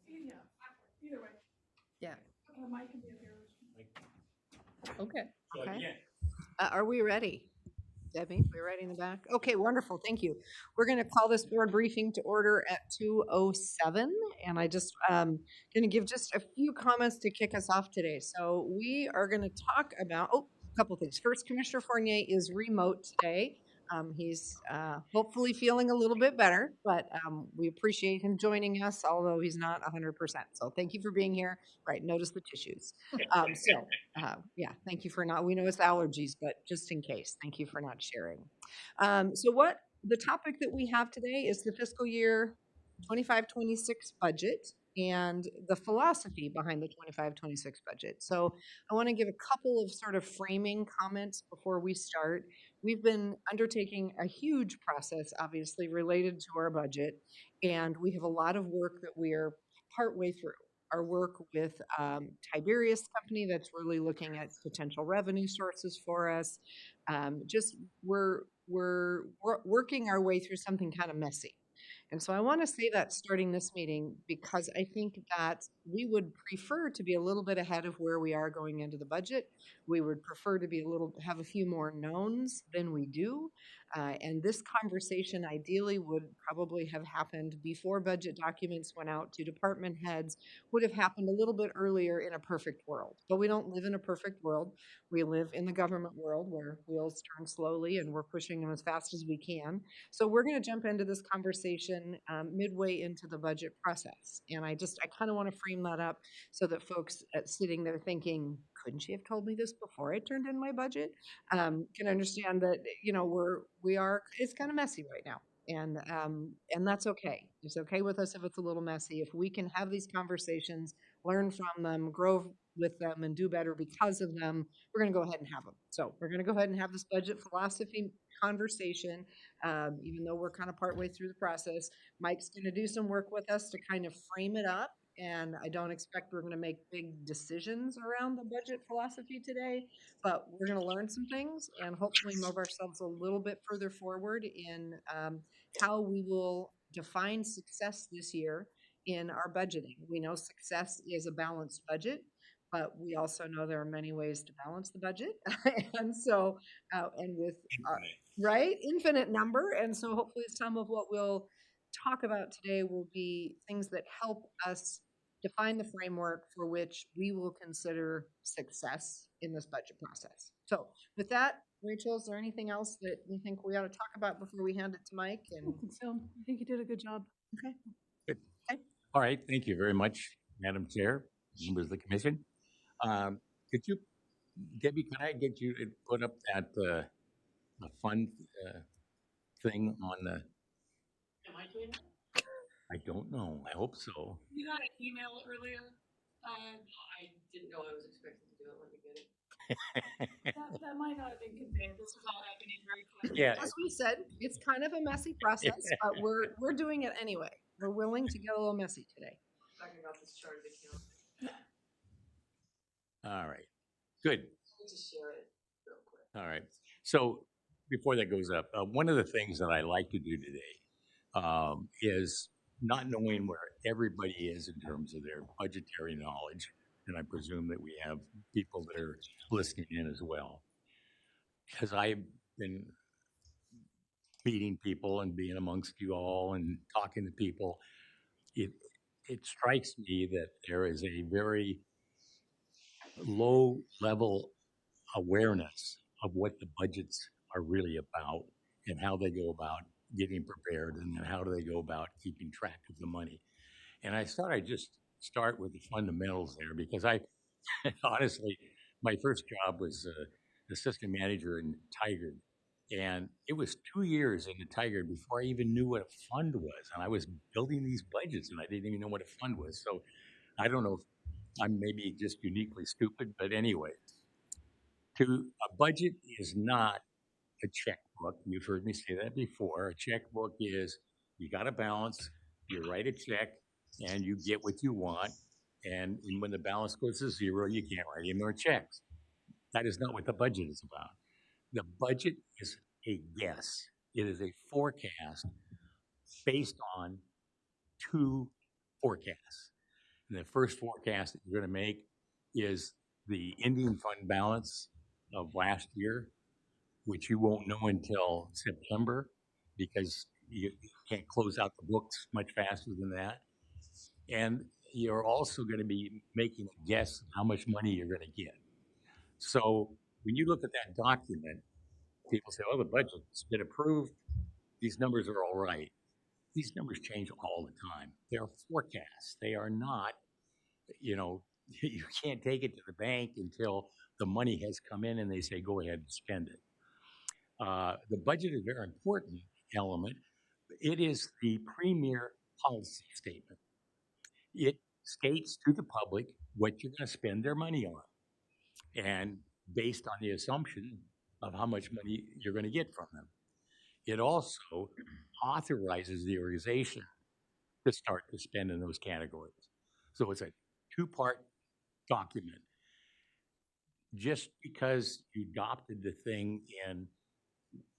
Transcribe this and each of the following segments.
Yeah, either way. Yeah. Mike can be up here. Okay. Okay. Okay. Are we ready? Debbie, we're ready in the back? Okay, wonderful. Thank you. We're going to call this board briefing to order at 2:07, and I just going to give just a few comments to kick us off today. So we are going to talk about a couple things. First, Commissioner Fournier is remote today. He's hopefully feeling a little bit better, but we appreciate him joining us, although he's not 100%. So thank you for being here. Right, notice the tissues. Yeah, thank you for not, we know it's allergies, but just in case, thank you for not sharing. So what the topic that we have today is the fiscal year 25-26 budget and the philosophy behind the 25-26 budget. So I want to give a couple of sort of framing comments before we start. We've been undertaking a huge process, obviously, related to our budget, and we have a lot of work that we're partway through. Our work with Tiberius Company that's really looking at potential revenue sources for us. Just we're working our way through something kind of messy. And so I want to say that starting this meeting because I think that we would prefer to be a little bit ahead of where we are going into the budget. We would prefer to be have a few more knowns than we do. And this conversation ideally would probably have happened before budget documents went out to department heads, would have happened a little bit earlier in a perfect world. But we don't live in a perfect world. We live in the government world where wheels turn slowly and we're pushing them as fast as we can. So we're going to jump into this conversation midway into the budget process. And I kind of want to frame that up so that folks sitting there thinking, couldn't she have told me this before I turned in my budget? Can understand that, it's kind of messy right now. And that's okay. It's okay with us if it's a little messy. If we can have these conversations, learn from them, grow with them, and do better because of them, we're going to go ahead and have them. So we're going to go ahead and have this budget philosophy conversation, even though we're kind of partway through the process. Mike's going to do some work with us to kind of frame it up. And I don't expect we're going to make big decisions around the budget philosophy today, but we're going to learn some things and hopefully move ourselves a little bit further forward in how we will define success this year in our budgeting. We know success is a balanced budget, but we also know there are many ways to balance the budget. And so, and with right, infinite number. And so hopefully some of what we'll talk about today will be things that help us define the framework for which we will consider success in this budget process. So with that, Rachel, is there anything else that you think we ought to talk about before we hand it to Mike? I don't think so. I think you did a good job. Okay. Good. Okay. All right. Thank you very much, Madam Chair, members of the commission. Could you, Debbie, can I get you to put up that fund thing on the? Am I doing it? I don't know. I hope so. You got an email earlier. I didn't know I was expected to do it. Let me get it. that might not have been conveyed. This is all happening very quickly. Yeah. As we said, it's kind of a messy process, but we're doing it anyway. We're willing to get a little messy today. Talking about this chart of account. All right. Good. Let me just share it real quick. All right. So before that goes up, one of the things that I like to do today is not knowing where everybody is in terms of their budgetary knowledge, and I presume that we have people that are listening in as well. Because I've been meeting people and being amongst you all and talking to people, it strikes me that there is a very low level awareness of what the budgets are really about and how they go about getting prepared and then how do they go about keeping track of the money. And I thought I'd just start with the fundamentals there because I honestly, my first job was assistant manager in Tigard. And it was 2 years in the Tigard before I even knew what a fund was. And I was building these budgets and I didn't even know what a fund was. So I don't know if I'm maybe just uniquely stupid, but anyway, a budget is not a checkbook. You've heard me say that before. A checkbook is you got a balance, you write a check, and you get what you want. And when the balance goes to zero, you can't write any more checks. That is not what the budget is about. The budget is a guess. It is a forecast based on two forecasts. And the first forecast that you're going to make is the ending fund balance of last year, which you won't know until September because you can't close out the books much faster than that. And you're also going to be making a guess of how much money you're going to get. So when you look at that document, people say, oh, the budget's been approved. These numbers are all right. These numbers change all the time. They're forecasts. They are not, you know, you can't take it to the bank until the money has come in and they say, go ahead and spend it. The budget is a very important element. It is the premier policy statement. It states to the public what you're going to spend their money on, and based on the assumption of how much money you're going to get from them. It also authorizes the organization to start to spend in those categories. So it's a two-part document. Just because you adopted the thing in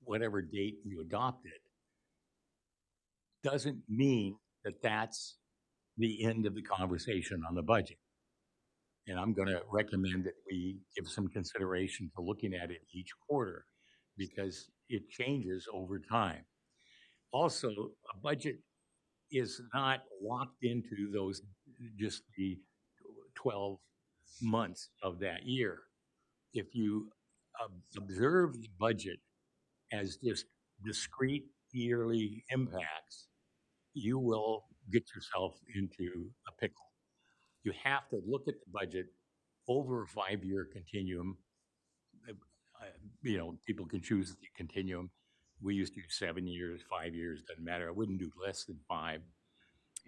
whatever date you adopted doesn't mean that that's the end of the conversation on the budget. And I'm going to recommend that we give some consideration to looking at it each quarter because it changes over time. Also, a budget is not locked into those just the 12 months of that year. If you observe the budget as just discrete yearly impacts, you will get yourself into a pickle. You have to look at the budget over a 5-year continuum. People can choose the continuum. We used to do 7 years, 5 years, doesn't matter. I wouldn't do less than 5.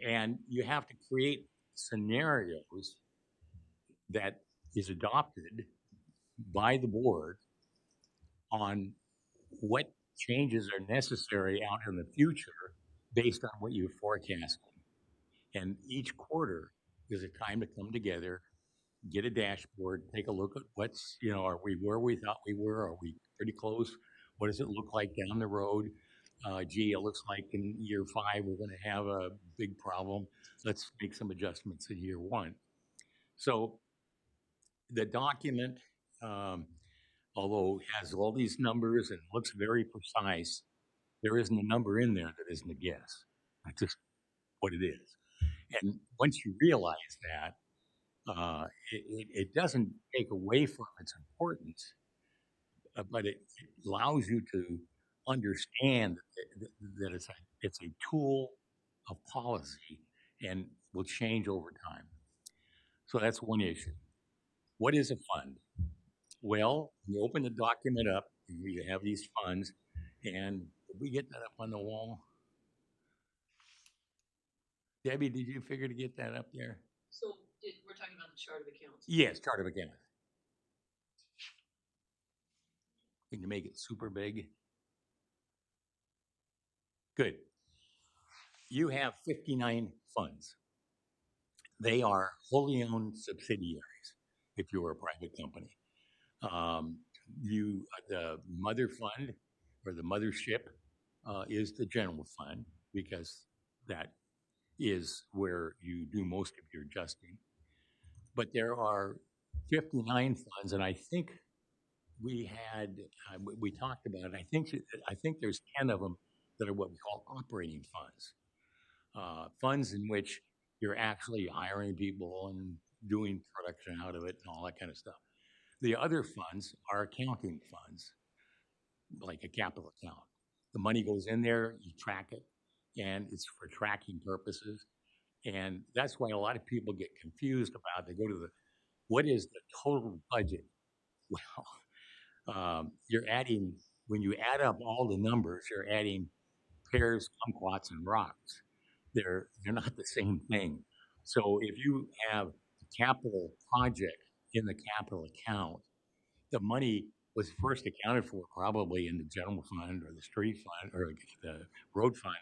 And you have to create scenarios that is adopted by the board on what changes are necessary out in the future based on what you forecast. And each quarter is a time to come together, get a dashboard, take a look at what's, are we where we thought we were? Are we pretty close? What does it look like down the road? It looks like in year 5 we're going to have a big problem. Let's make some adjustments in year 1. So the document, although has all these numbers and looks very precise, there isn't a number in there that isn't a guess. That's just what it is. And once you realize that, it doesn't take away from its importance, but it allows you to understand that it's a tool of policy and will change over time. So that's one issue. What is a fund? Well, you open the document up, you have these funds, and did we get that up on the wall? Debbie, did you figure to get that up there? So we're talking about the chart of accounts. Yes, chart of accounts. Can you make it super big? Good. You have 59 funds. They are wholly owned subsidiaries if you were a private company. The mother fund or the mothership is the general fund because that is where you do most of your adjusting. But there are 59 funds, and I think we talked about it. I think there's 10 of them that are what we call operating funds, funds in which you're actually hiring people and doing production out of it and all that kind of stuff. The other funds are accounting funds, like a capital account. The money goes in there, you track it, and it's for tracking purposes. And that's why a lot of people get confused about, they go to what is the total budget? Well, you're adding, when you add up all the numbers, you're adding pears, kumquats, and rocks. They're not the same thing. So if you have a capital project in the capital account, the money was first accounted for probably in the general fund or the street fund or the road fund,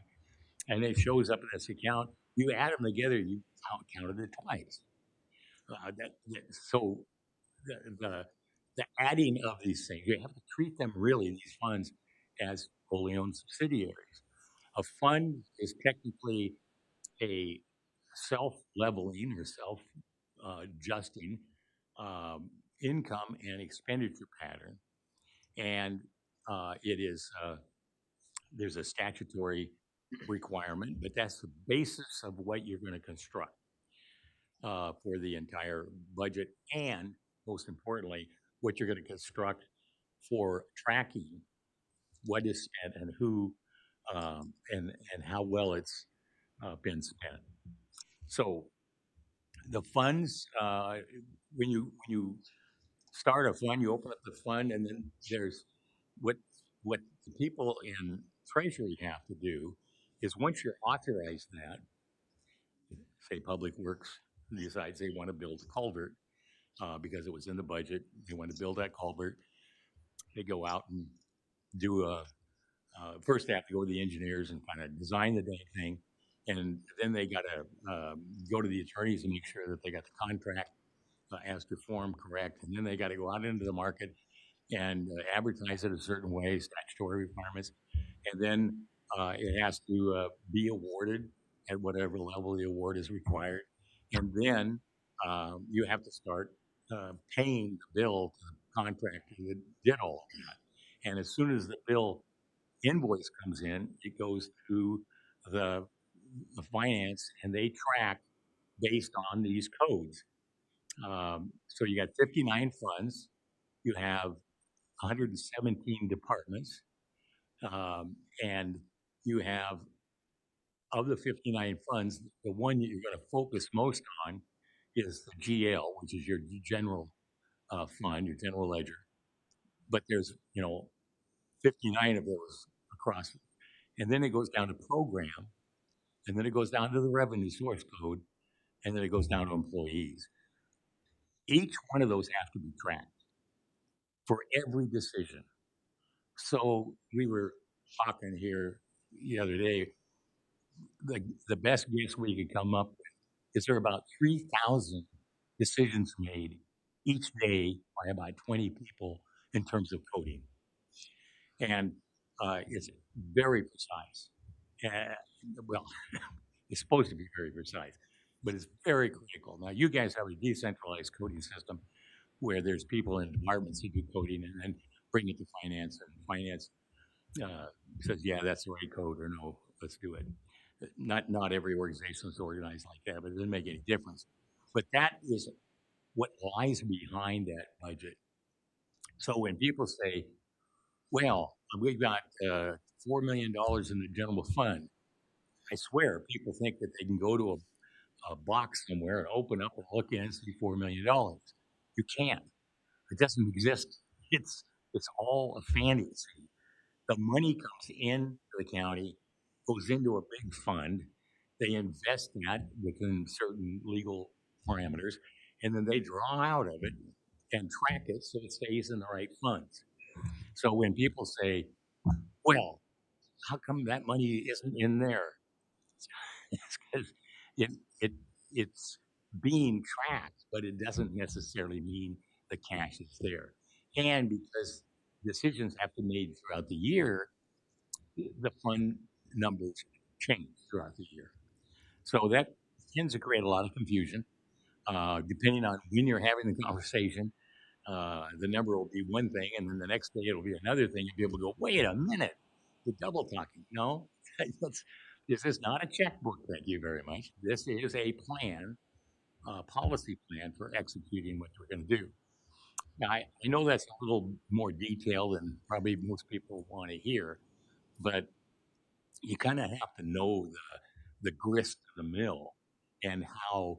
and it shows up in this account. You add them together, you counted it twice. So the adding of these things, you have to treat them really, these funds, as wholly owned subsidiaries. A fund is technically a self-leveling or self-adjusting income and expenditure pattern. And it is, there's a statutory requirement, but that's the basis of what you're going to construct for the entire budget, and most importantly, what you're going to construct for tracking what is spent and who and how well it's been spent. So the funds, when you start a fund, you open up the fund, and then there's what the people in Treasury have to do is once you're authorized that, say Public Works decides they want to build a culvert because it was in the budget, they want to build that culvert, they go out and do first they have to go to the engineers and kind of design the dang thing, and then they got to go to the attorneys and make sure that they got the contract as to form correct, and then they got to go out into the market and advertise it a certain way, statutory requirements, and then it has to be awarded at whatever level the award is required, and then you have to start paying the bill to the contractor that did all of that. And as soon as the bill invoice comes in, it goes to the finance, and they track based on these codes. So you got 59 funds, you have 117 departments, and you have, of the 59 funds, the one that you're going to focus most on is the GL, which is your general fund, your general ledger. But there's, 59 of those across. And then it goes down to program, and then it goes down to the revenue source code, and then it goes down to employees. Each one of those have to be tracked for every decision. So we were talking here the other day, the best guess we could come up with is there are about 3,000 decisions made each day by about 20 people in terms of coding. And it's very precise. Well, it's supposed to be very precise, but it's very critical. Now, you guys have a decentralized coding system where there's people in departments who do coding and then bring it to finance, and finance says, yeah, that's the right code, or no, let's do it. Not every organization is organized like that, but it doesn't make any difference. But that is what lies behind that budget. So when people say, well, we've got $4 million in the general fund, I swear people think that they can go to a box somewhere and open up and look in and see $4 million. You can't. It doesn't exist. It's all a fantasy. The money comes into the county, goes into a big fund. They invest that within certain legal parameters, and then they draw out of it and track it so it stays in the right funds. So when people say, well, how come that money isn't in there? It's because it's being tracked, but it doesn't necessarily mean the cash is there. And because decisions have to be made throughout the year, the fund numbers change throughout the year. So that tends to create a lot of confusion. Depending on when you're having the conversation, the number will be one thing, and then the next day it'll be another thing. You'll be able to go, wait a minute, we're double talking. No, this is not a checkbook, thank you very much. This is a plan, policy plan for executing what we're going to do. Now, I know that's a little more detailed than probably most people want to hear, but you kind of have to know the grist of the mill and how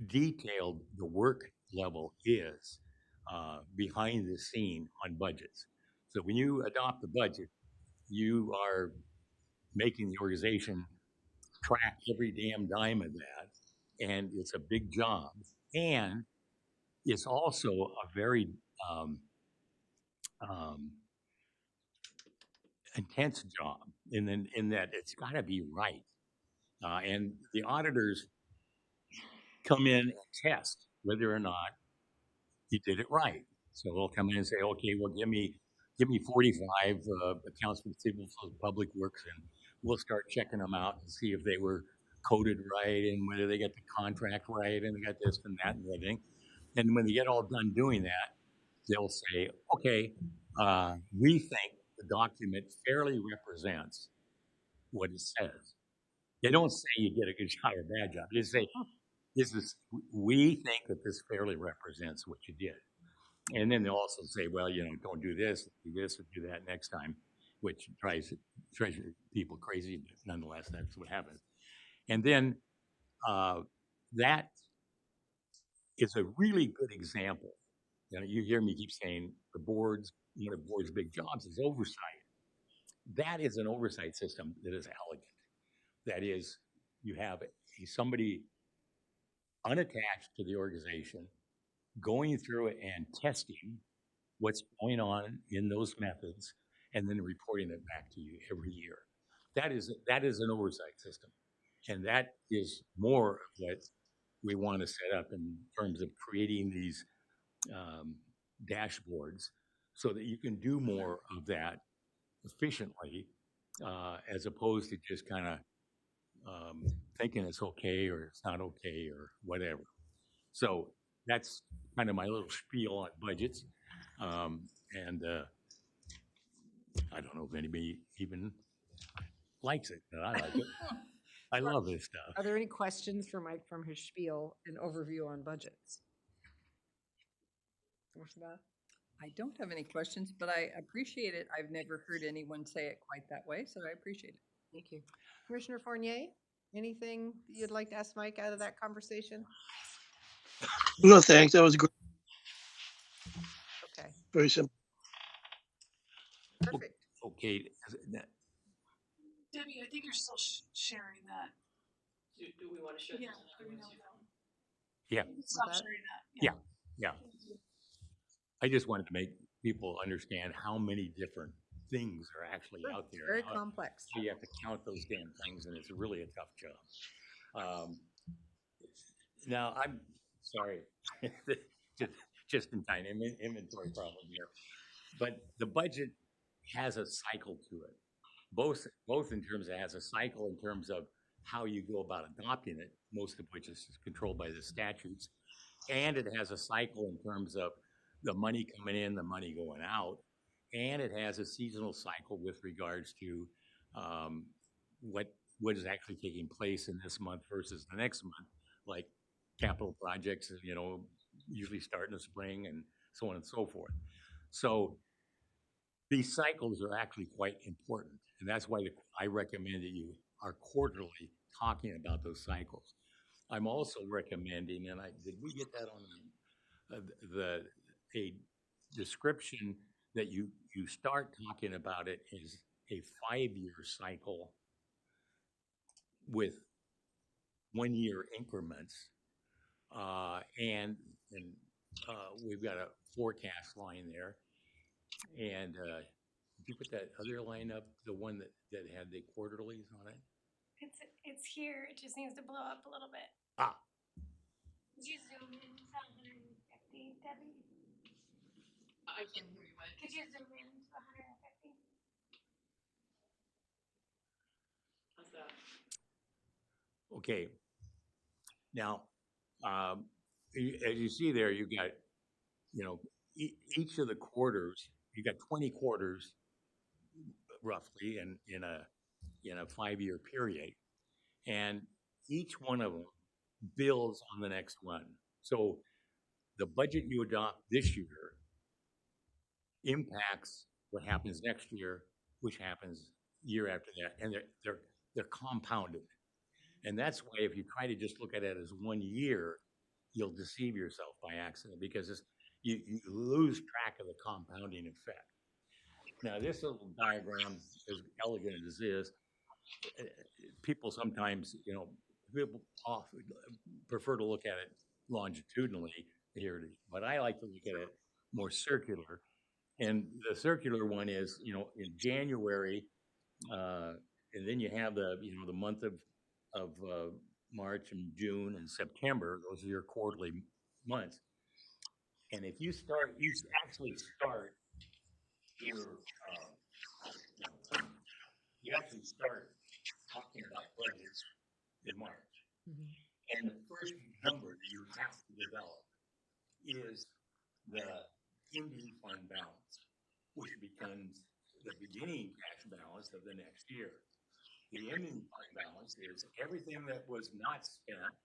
detailed the work level is behind the scene on budgets. So when you adopt the budget, you are making the organization track every damn dime of that, and it's a big job. And it's also a very intense job in that it's got to be right. And the auditors come in and test whether or not you did it right. So they'll come in and say, okay, well, give me 45 accounts receivable for Public Works, and we'll start checking them out and see if they were coded right and whether they get the contract right and they got this and that and everything. And when they get all done doing that, they'll say, okay, we think the document fairly represents what it says. They don't say you did a good job or a bad job. They say, we think that this fairly represents what you did. And then they'll also say, well, don't do this, or do that next time, which drives people crazy. But nonetheless, that's what happens. And then that is a really good example. You hear me keep saying one of the board's big jobs is oversight. That is an oversight system that is elegant. That is, you have somebody unattached to the organization going through it and testing what's going on in those methods and then reporting it back to you every year. That is an oversight system. And that is more of what we want to set up in terms of creating these dashboards so that you can do more of that efficiently as opposed to just kind of thinking it's okay or it's not okay or whatever. So that's kind of my little spiel on budgets. And I don't know if anybody even likes it, but I like it. I love this stuff. Are there any questions for Mike from his spiel and overview on budgets? I don't have any questions, but I appreciate it. I've never heard anyone say it quite that way, so I appreciate it. Thank you. Commissioner Fournier, anything you'd like to ask Mike out of that conversation? No, thanks. That was great. Okay, Very simple. perfect. Okay. Debbie, I think you're still sharing that. Do we want to share Yeah. this? Do we know that? Yeah. Stop that? sharing that. Yeah. I just wanted to make people understand how many different things are actually out there. Very How- complex. So you have to count those damn things, and it's really a tough job. Now, I'm sorry, just in time inventory problem here, but the budget has a cycle to it, both in terms of has a cycle in terms of how you go about adopting it, most of which is controlled by the statutes, and it has a cycle in terms of the money coming in, the money going out, and it has a seasonal cycle with regards to what is actually taking place in this month versus the next month, like capital projects, usually start in the spring and so on and so forth. So these cycles are actually quite important, and that's why I recommend that you are quarterly talking about those cycles. I'm also recommending, and did we get that on a description that you start talking about it as a 5-year cycle with 1-year increments, and we've got a forecast line there. And did you put that other line up, the one that had the quarterlies on it? It's here. It just needs to blow up a little bit. Ah, Could you zoom in to 150, Debbie? I can hear you, Mike. Could you zoom in to 150? How's that? okay. Now, as you see there, you got, each of the quarters. You got 20 quarters, roughly, in a 5-year period, and each one of them builds on the next one. So the budget you adopt this year impacts what happens next year, which happens year after that, and they're compounded. And that's why if you try to just look at it as 1 year, you'll deceive yourself by accident because you lose track of the compounding effect. Now, this little diagram, as elegant as it is, people sometimes, people often prefer to look at it longitudinally here, but I like to look at it more circular. And the circular one is, in January, and then you have the month of March and June and September. Those are your quarterly months. And if you actually start talking about budgets in March. Mhm. And the first number that you have to develop is the ending fund balance, which becomes the beginning cash balance of the next year. The ending fund balance is everything that was not spent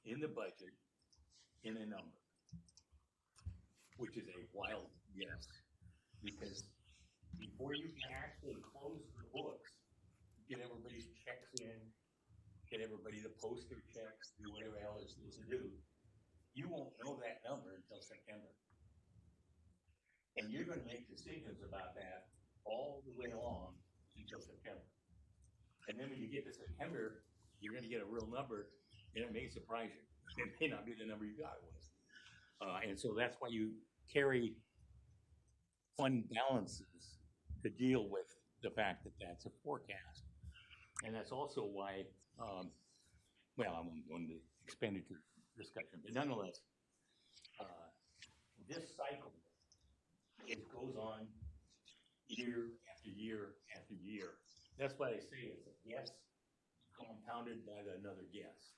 in the budget in a number, which is a wild guess, because before you can actually close the books, get everybody's checks in, get everybody to post their checks, do whatever the hell they're supposed to do, you won't know that number until September. And you're going to make decisions about that all the way along until September. And then when you get to September, you're going to get a real number, and it may surprise you. It may not be the number you thought it was. And so that's why you carry fund balances to deal with the fact that that's a forecast. And that's also why, well, I won't go into expenditure discussion, but nonetheless, this cycle, it goes on year after year after year. That's why I say it's a guess compounded by another guess,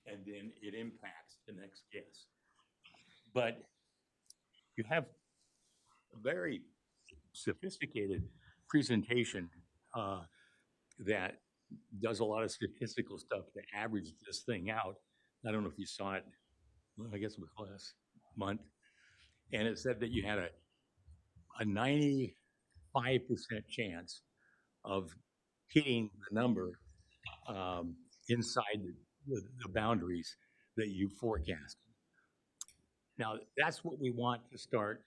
and then it impacts the next guess. But you have a very sophisticated presentation that does a lot of statistical stuff to average this thing out. I don't know if you saw it, well, I guess it was last month, and it said that you had a 95% chance of hitting the number inside the boundaries that you forecast. Now, that's what we want to start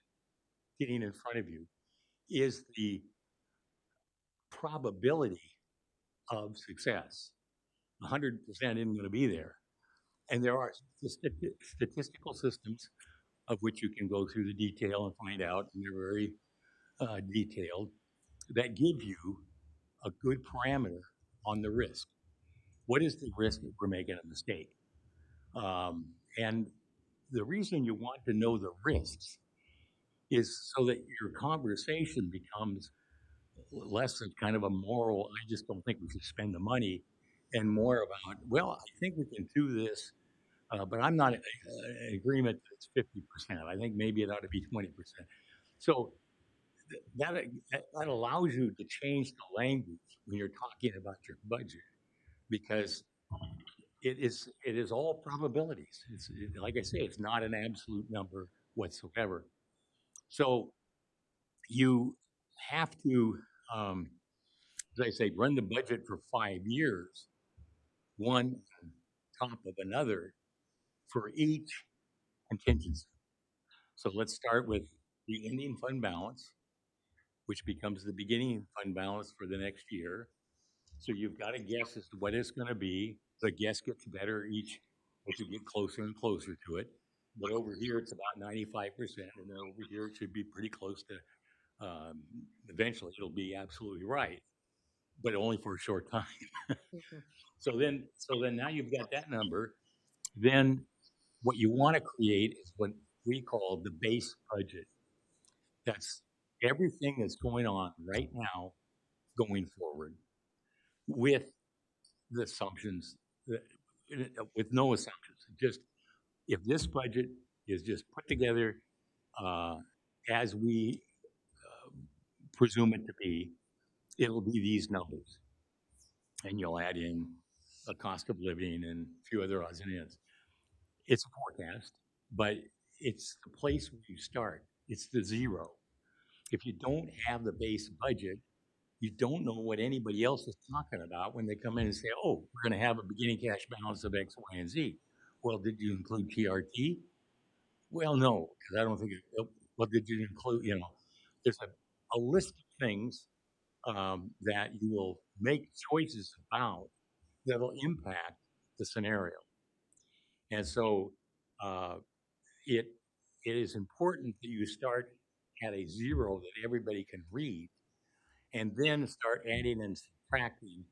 getting in front of you, is the probability of success. 100% isn't going to be there. And there are statistical systems of which you can go through the detail and find out, and they're very detailed, that give you a good parameter on the risk. What is the risk that we're making a mistake? And the reason you want to know the risks is so that your conversation becomes less of kind of a moral, I just don't think we should spend the money, and more about, well, I think we can do this, but I'm not in agreement that it's 50%. I think maybe it ought to be 20%. So that allows you to change the language when you're talking about your budget, because it is all probabilities. Like I say, it's not an absolute number whatsoever. So you have to, as I say, run the budget for 5 years, one on top of another for each contingency. So let's start with the ending fund balance, which becomes the beginning fund balance for the next year. So you've got a guess as to what it's going to be. The guess gets better each as you get closer and closer to it. But over here, it's about 95%, and then over here, it should be pretty close to, eventually, it'll be absolutely right, but only for a short time. So then now you've got that number. Then what you want to create is what we call the base budget. That's everything that's going on right now going forward, with the assumptions, with no assumptions. Just if this budget is just put together as we presume it to be, it'll be these numbers. And you'll add in a cost of living and a few other odds and ends. It's a forecast, but it's the place where you start. It's the zero. If you don't have the base budget, you don't know what anybody else is talking about when they come in and say, oh, we're going to have a beginning cash balance of X, Y, and Z. Well, did you include TRT? Well, no, because I don't think it, well, did you include, there's a list of things that you will make choices about that will impact the scenario. And so it is important that you start at a zero that everybody can read, and then start adding and subtracting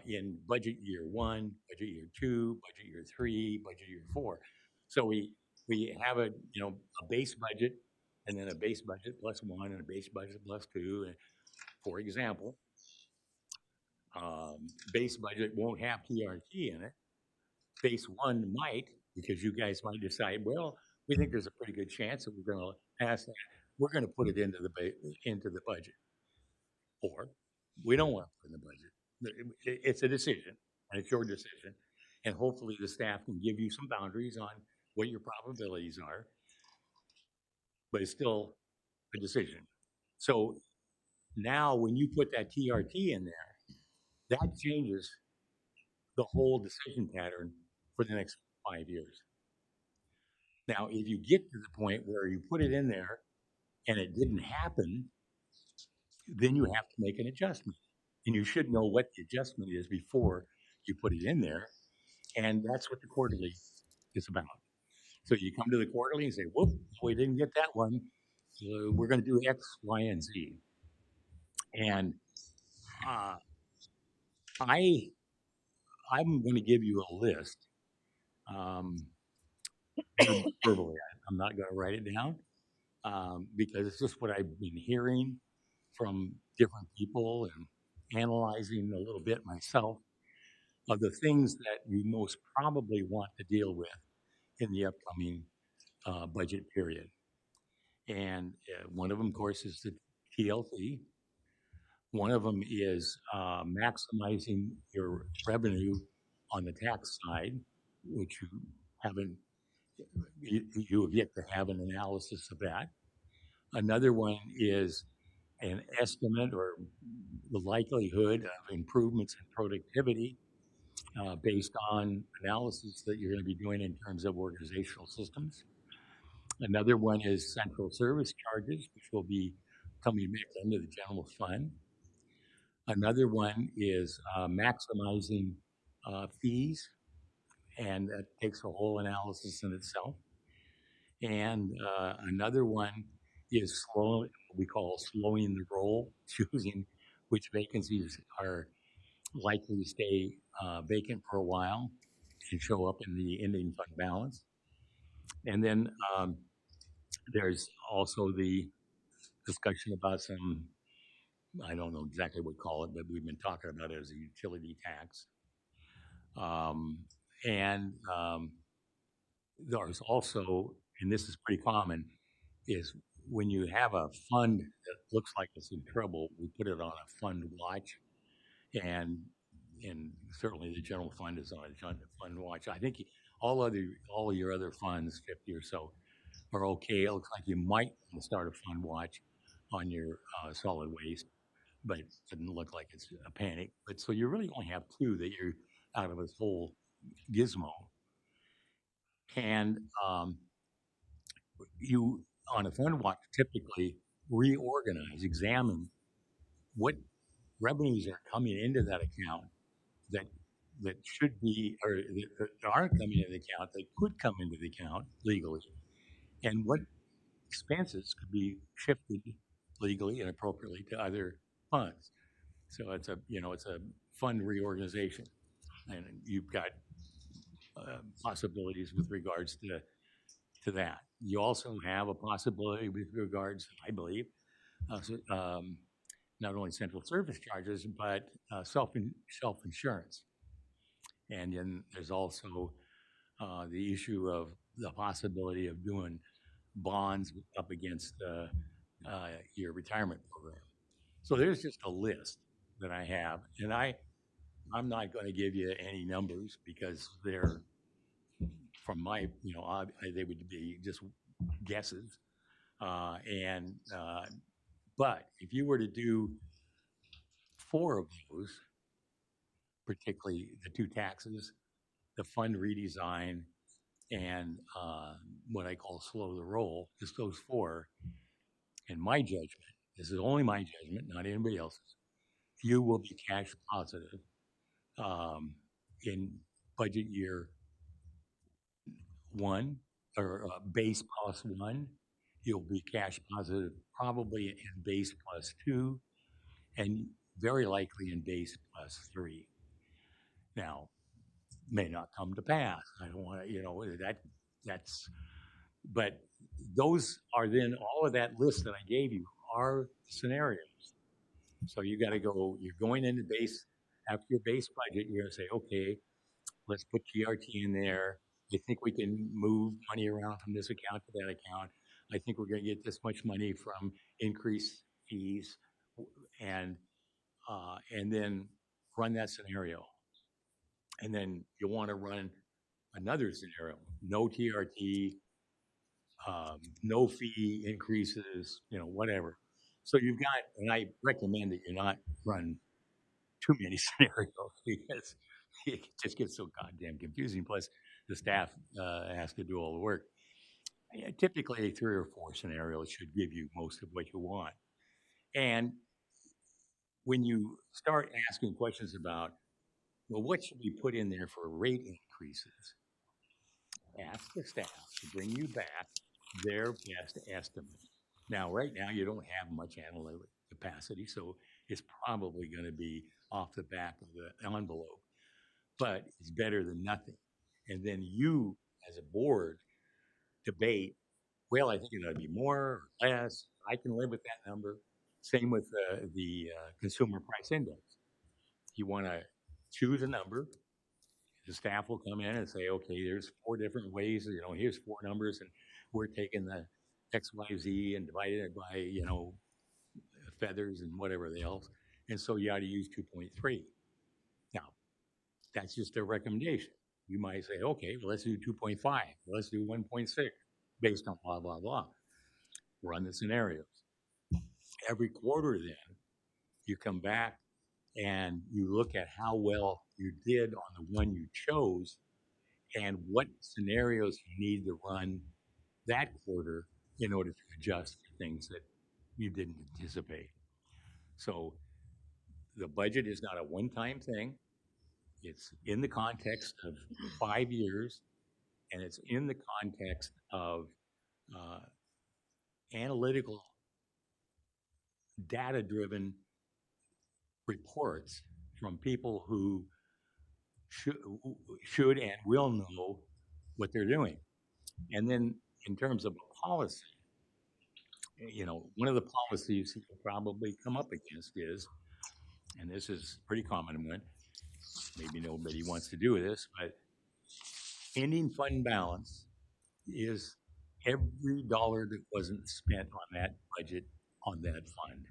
in budget year 1, budget year 2, budget year 3, budget year 4. So we have a base budget, and then a base budget plus 1, and a base budget plus 2. And for example, base budget won't have TRT in it. Phase one might, because you guys might decide, well, we think there's a pretty good chance that we're going to pass that. We're going to put it into the budget, or we don't want to put it in the budget. It's a decision, and it's your decision. And hopefully, the staff can give you some boundaries on what your probabilities are, but it's still a decision. So now, when you put that TRT in there, that changes the whole decision pattern for the next 5 years. Now, if you get to the point where you put it in there and it didn't happen, then you have to make an adjustment. And you should know what the adjustment is before you put it in there. And that's what the quarterly is about. So you come to the quarterly and say, whoop, we didn't get that one. So we're going to do X, Y, and Z. And I'm going to give you a list verbally. I'm not going to write it down because it's just what I've been hearing from different people and analyzing a little bit myself of the things that you most probably want to deal with in the upcoming budget period. And one of them, of course, is the TLC. One of them is maximizing your revenue on the tax side, which you haven't, you have yet to have an analysis of that. Another one is an estimate or the likelihood of improvements in productivity based on analysis that you're going to be doing in terms of organizational systems. Another one is central service charges, which will be coming back into the general fund. Another one is maximizing fees, and that takes a whole analysis in itself. And another one is what we call slowing the roll, choosing which vacancies are likely to stay vacant for a while and show up in the ending fund balance. And then there's also the discussion about some, I don't know exactly what to call it, but we've been talking about it as a utility tax. There's also, and this is pretty common, is when you have a fund that looks like it's in trouble, we put it on a fund watch, and certainly the general fund is on a fund watch. I think all of your other funds, 50 or so, are okay. It looks like you might want to start a fund watch on your solid waste, but it doesn't look like it's a panic. But so you really only have two that you're out of this whole gizmo. And you, on a fund watch, typically reorganize, examine what revenues are coming into that account that should be, or that aren't coming into the account, that could come into the account legally, and what expenses could be shifted legally and appropriately to other funds. So it's a fund reorganization, and you've got possibilities with regards to that. You also have a possibility with regards, I believe, not only central service charges, but self-insurance. And then there's also the issue of the possibility of doing bonds up against your retirement program. So there's just a list that I have, and I'm not going to give you any numbers because they're from my, they would be just guesses. But if you were to do 4 of those, particularly the 2 taxes, the fund redesign, and what I call slow the roll, just those 4, in my judgment, this is only my judgment, not anybody else's, you will be cash positive in budget year 1, or base plus 1. You'll be cash positive probably in base plus 2, and very likely in base plus 3. Now, may not come to pass. I don't want to, that's, but those are then, all of that list that I gave you are scenarios. So you got to go, you're going into base after your base budget, you're gonna say, okay, let's put GRT in there. I think we can move money around from this account to that account. I think we're gonna get this much money from increased fees, and then run that scenario. And then you'll want to run another scenario: no TRT, no fee increases, whatever. So you've got, and I recommend that you not run too many scenarios because it just gets so goddamn confusing. Plus, the staff has to do all the work. Yeah, typically, 3 or 4 scenarios should give you most of what you want. And when you start asking questions about, well, what should we put in there for rate increases? Ask the staff to bring you back their best estimate. Now, right now, you don't have much analytic capacity, so it's probably going to be off the back of the envelope, but it's better than nothing. And then you, as a board, debate, well, I think it ought to be more or less. I can live with that number. Same with the consumer price index. You want to choose a number. The staff will come in and say, okay, there's 4 different ways, here's 4 numbers, and we're taking the X, Y, Z and dividing it by, feathers and whatever else. And so you ought to use 2.3. Now, that's just a recommendation. You might say, okay, well, let's do 2.5. Let's do 1.6 based on blah, blah, blah. Run the scenarios. Every quarter then, you come back and you look at how well you did on the one you chose and what scenarios you need to run that quarter in order to adjust for things that you didn't anticipate. So the budget is not a one-time thing. It's in the context of 5 years, and it's in the context of analytical, data-driven reports from people who should and will know what they're doing. And then in terms of policy, one of the policies you'll probably come up against is, and this is a pretty common one, maybe nobody wants to do this, but ending fund balance is every dollar that wasn't spent on that budget on that fund.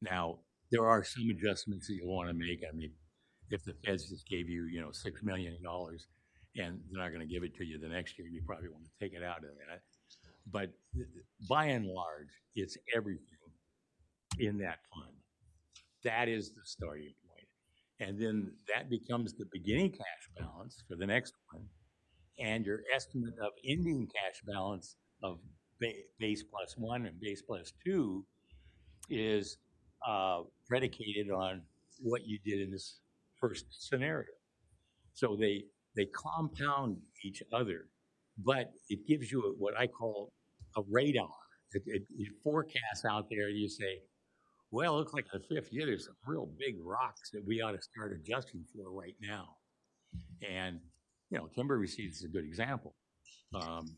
Now, there are some adjustments that you'll want to make. I mean, if the feds just gave you, $6 million and they're not going to give it to you the next year, you probably want to take it out of that. But by and large, it's everything in that fund. That is the starting point. And then that becomes the beginning cash balance for the next one. And your estimate of ending cash balance of base plus 1 and base plus 2 is predicated on what you did in this first scenario. So they compound each other, but it gives you what I call a radar. It forecasts out there. You say, well, it looks like the 5th year there's some real big rocks that we ought to start adjusting for right now. And timber receipts is a good example.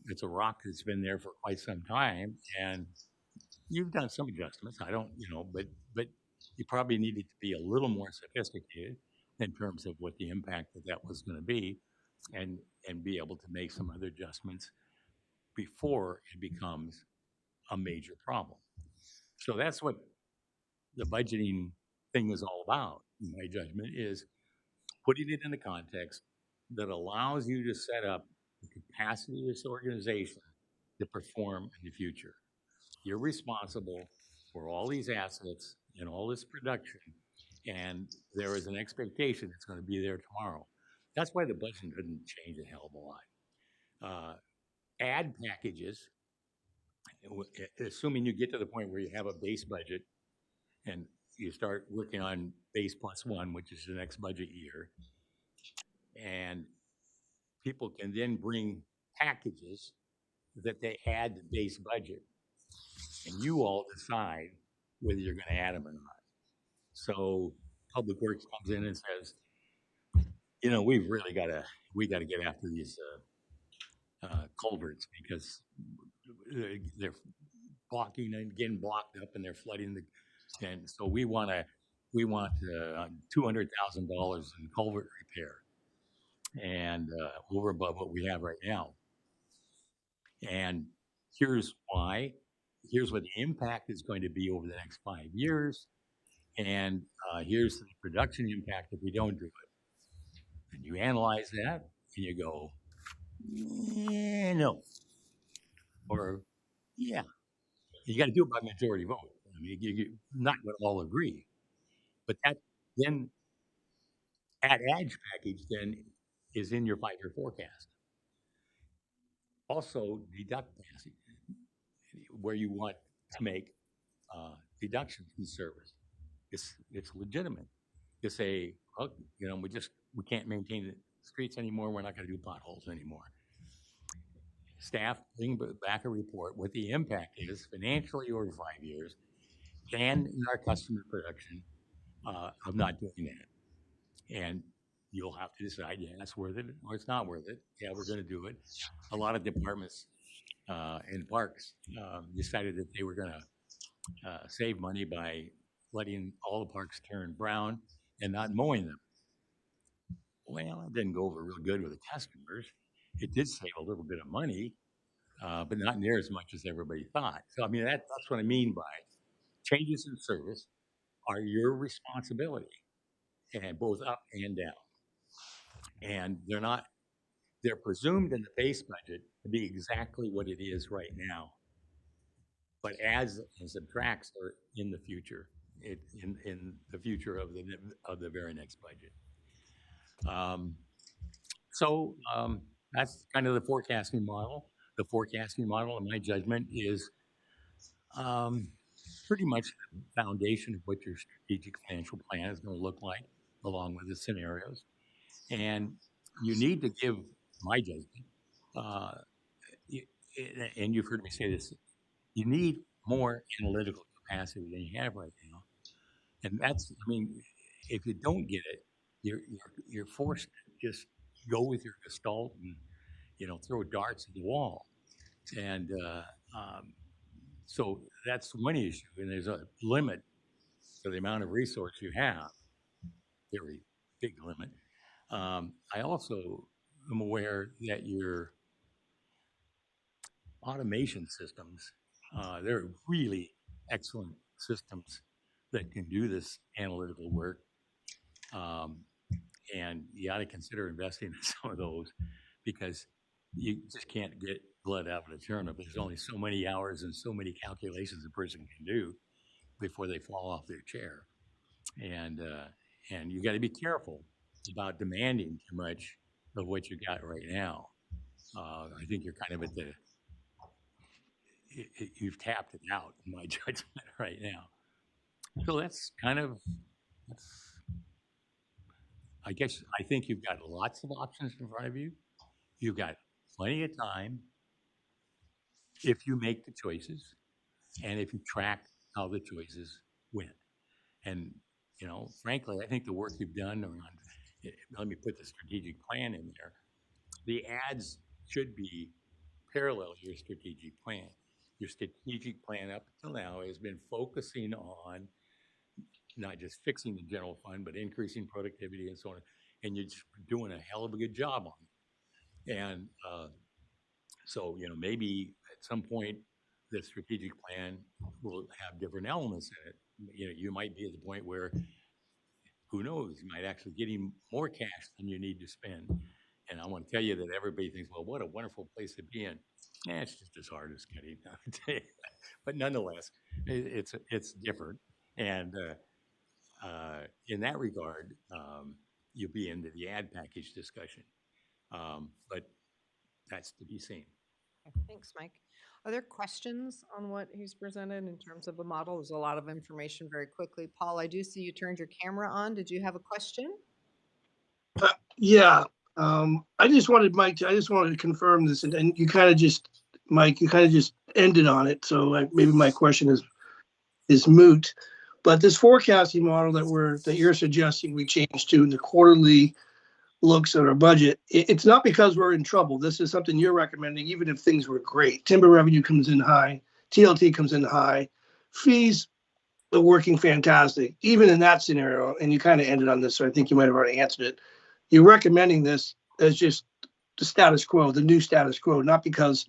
It's a rock that's been there for quite some time, and you've done some adjustments. I don't, but you probably needed to be a little more sophisticated in terms of what the impact of that was going to be, and be able to make some other adjustments before it becomes a major problem. So that's what the budgeting thing is all about, in my judgment, is putting it in a context that allows you to set up the capacity of this organization to perform in the future. You're responsible for all these assets and all this production, and there is an expectation it's going to be there tomorrow. That's why the budget doesn't change a hell of a lot. Add packages, assuming you get to the point where you have a base budget and you start working on base plus 1, which is the next budget year, and people can then bring packages that they add to base budget, and you all decide whether you're going to add them or not. So Public Works comes in and says, we've really got to get after these culverts because they're blocking and getting blocked up and they're flooding and so we want to we want $200,000 in culvert repair, and over above what we have right now. And here's why. Here's what the impact is going to be over the next 5 years, and here's the production impact if we don't do it. And you analyze that, and you go, no, or yeah. You got to do it by majority vote. I mean, you're not going to all agree, but that then edge package then is in your 5-year forecast. Also, deduct passage, where you want to make deductions in service. It's legitimate. You say, oh, we can't maintain the streets anymore. We're not going to do potholes anymore. Staff bring back a report what the impact is financially over 5 years and in our customer production of not doing that. And you'll have to decide, yeah, it's worth it or it's not worth it. Yeah, we're going to do it. A lot of departments in parks decided that they were going to save money by letting all the parks turn brown and not mowing them. Well, it didn't go over real good with the customers. It did save a little bit of money, but not near as much as everybody thought. So, I mean, that's what I mean by changes in service are your responsibility, and both up and down. And they're presumed in the base budget to be exactly what it is right now. But adds and subtracts are in the future, in the future of the very next budget. So that's kind of the forecasting model. The forecasting model, in my judgment, is pretty much the foundation of what your strategic financial plan is going to look like, along with the scenarios. And you need to give, my judgment, and you've heard me say this, you need more analytical capacity than you have right now. And that's, I mean, if you don't get it, you're forced to just go with your gestalt and, throw darts at the wall. And so that's one issue. And there's a limit to the amount of resource you have, very big limit. I also am aware that your automation systems, they're really excellent systems that can do this analytical work. And you ought to consider investing in some of those, because you just can't get blood out of a turnip. There's only so many hours and so many calculations a person can do before they fall off their chair. And you got to be careful about demanding too much of what you got right now. I think you're kind of at you've tapped it out, in my judgment, right now. So I think you've got lots of options in front of you. You've got plenty of time if you make the choices and if you track how the choices went. And, frankly, I think the work you've done around, let me put the strategic plan in there. The ads should be parallel to your strategic plan. Your strategic plan up until now has been focusing on not just fixing the general fund, but increasing productivity and so on. And you're just doing a hell of a good job on it. And so, maybe at some point the strategic plan will have different elements in it. You might be at the point where, who knows, you might actually getting more cash than you need to spend. And I want to tell you that everybody thinks, well, what a wonderful place to be in. It's just as hard as getting. But nonetheless, it's different. And in that regard, you'll be into the ad package discussion. But that's to be seen. Thanks, Mike. Are there questions on what he's presented in terms of a model? There's a lot of information very quickly. Paul, I do see you turned your camera on. Did you have a question? Yeah. I just wanted to confirm this, and you kind of just, Mike, ended on it. So maybe my question is moot. But this forecasting model that you're suggesting we change to the quarterly looks at our budget, it's not because we're in trouble. This is something you're recommending, even if things were great. Timber revenue comes in high, TLT comes in high, fees working fantastic, even in that scenario. And you kind of ended on this, so I think you might have already answered it. You're recommending this as just the status quo, the new status quo, not because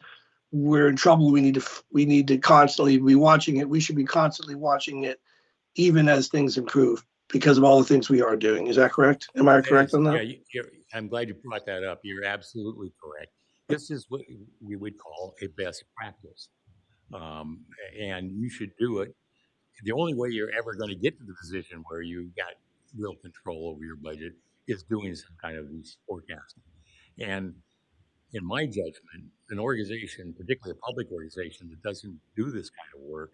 we're in trouble. We need to constantly be watching it. We should be constantly watching it, even as things improve, because of all the things we are doing. Is that correct? Am I That correct is, on yeah, that? I'm glad you brought that up. You're absolutely correct. This is what we would call a best practice. And you should do it. The only way you're ever going to get to the position where you got real control over your budget is doing some kind of these forecasting. And in my judgment, an organization, particularly a public organization that doesn't do this kind of work,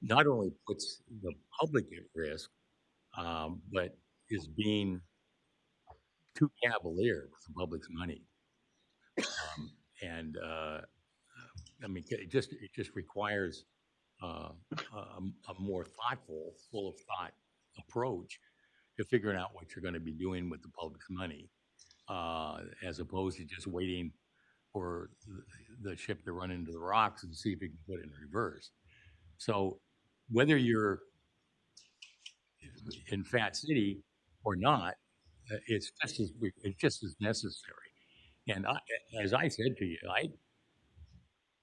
not only puts the public at risk, but is being too cavalier with the public's money. And I mean, it just requires a more thoughtful, full of thought approach to figuring out what you're going to be doing with the public's money, as opposed to just waiting for the ship to run into the rocks and see if you can put it in reverse. So whether you're in Fat City or not, it's just as necessary. And as I said to you,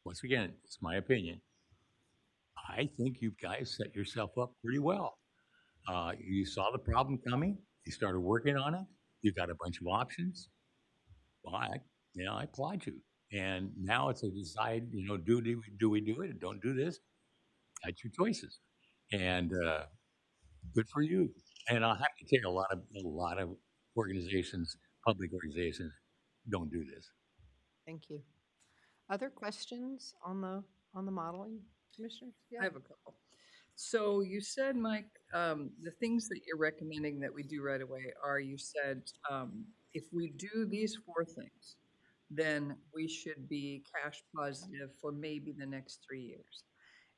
once again, it's my opinion. I think you guys set yourself up pretty well. You saw the problem coming. You started working on it. You got a bunch of options. Well, I applaud you. And now it's a decide. Do we do it? Or don't do this. That's your choices. And good for you. And I'll have to tell you, a lot of organizations, public organizations, don't do this. Thank you. Other questions on the modeling, commissioners? I Yeah. have a couple. So you said, Mike, the things that you're recommending that we do right away are, you said, if we do these 4 things, then we should be cash positive for maybe the next 3 years.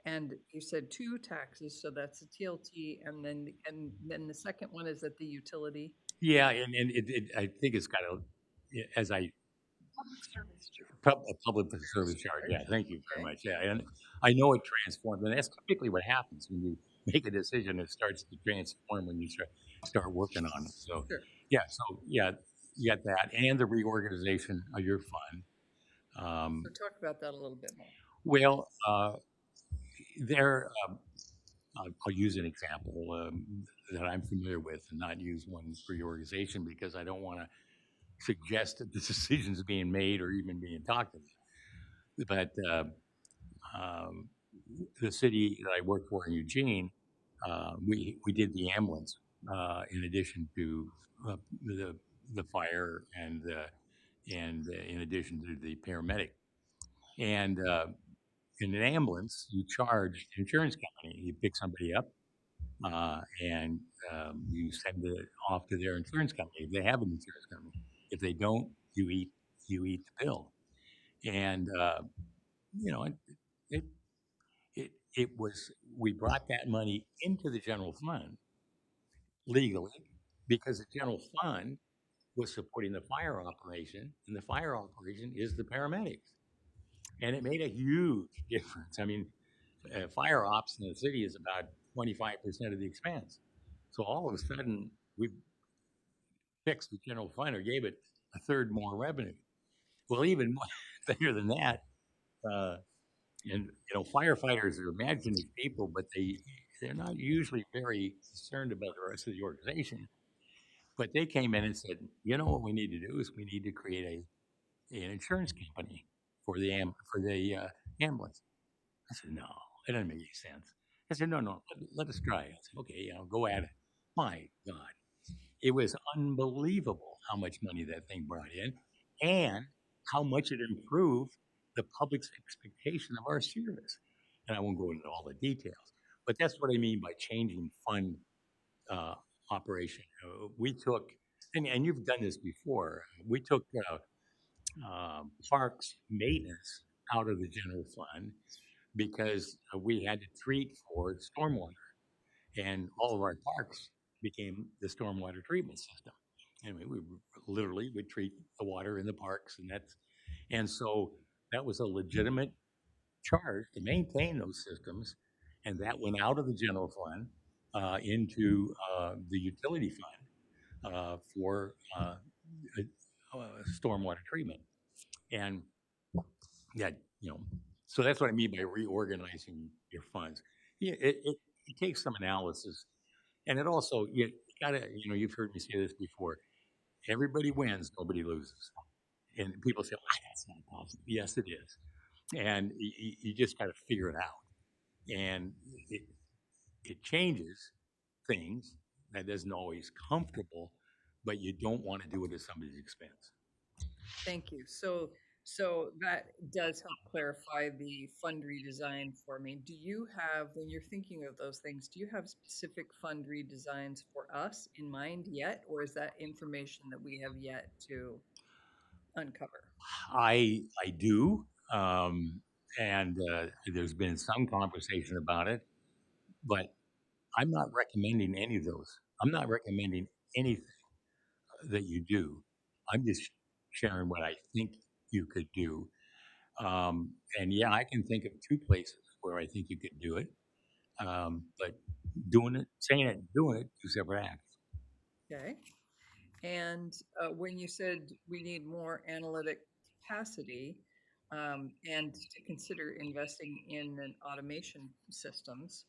And you said 2 taxes, so that's the TLT, and then the second one is at the utility. Yeah, and I think it's got as I Public service a public service charge. Yeah, thank you very much. Yeah, and I know it transforms, and that's typically what happens when you make a decision. It starts to transform when you start working on it. So, Sure. yeah, you got that, and the reorganization of your fund. So talk about that a little bit more. Well, there, I'll use an example that I'm familiar with, and not use one for your organization because I don't want to suggest that the decisions being made or even being talked about. But the city that I work for in Eugene, we did the ambulance in addition to the fire and in addition to the paramedic. And in an ambulance, you charge the insurance company. You pick somebody up and you send it off to their insurance company if they have an insurance company. If they don't, you eat the bill. And it was, we brought that money into the general fund legally because the general fund was supporting the fire operation, and the fire operation is the paramedics. And it made a huge difference. I mean, fire ops in the city is about 25% of the expense. So all of a sudden, we fixed the general fund or gave it a third more revenue. Well, even more, better than that, and firefighters are imaginative people, but they're not usually very concerned about the rest of the organization. But they came in and said, what we need to do is we need to create an insurance company for the ambulance. I said, no, it doesn't make any sense. I said, no, let us try it. I said, okay, go at it. My God, it was unbelievable how much money that thing brought in and how much it improved the public's expectation of our service. And I won't go into all the details, but that's what I mean by changing fund operation. We took, and you've done this before, we took parks maintenance out of the general fund because we had to treat for stormwater, and all of our parks became the stormwater treatment system. Anyway, we literally would treat the water in the parks, and so that was a legitimate charge to maintain those systems And that went out of the general fund into the utility fund for stormwater treatment. And that, so that's what I mean by reorganizing your funds. Yeah, it takes some analysis, and it also, you gotta, you've heard me say this before. Everybody wins, nobody loses. And people say, "Why, that's not possible." Yes, it is. And you just got to figure it out. And it changes things. That isn't always comfortable, but you don't want to do it at somebody's expense. Thank you. So that does help clarify the fund redesign for me. Do you have, when you're thinking of those things, do you have specific fund redesigns for us in mind yet, or is that information that we have yet to uncover? I do, and there's been some conversation about it, but I'm not recommending any of those. I'm not recommending anything that you do. I'm just sharing what I think you could do. And yeah, I can think of 2 places where I think you could do it. But doing it, saying it, and doing it, 2 separate acts. Okay. And when you said we need more analytic capacity and to consider investing in an automation systems,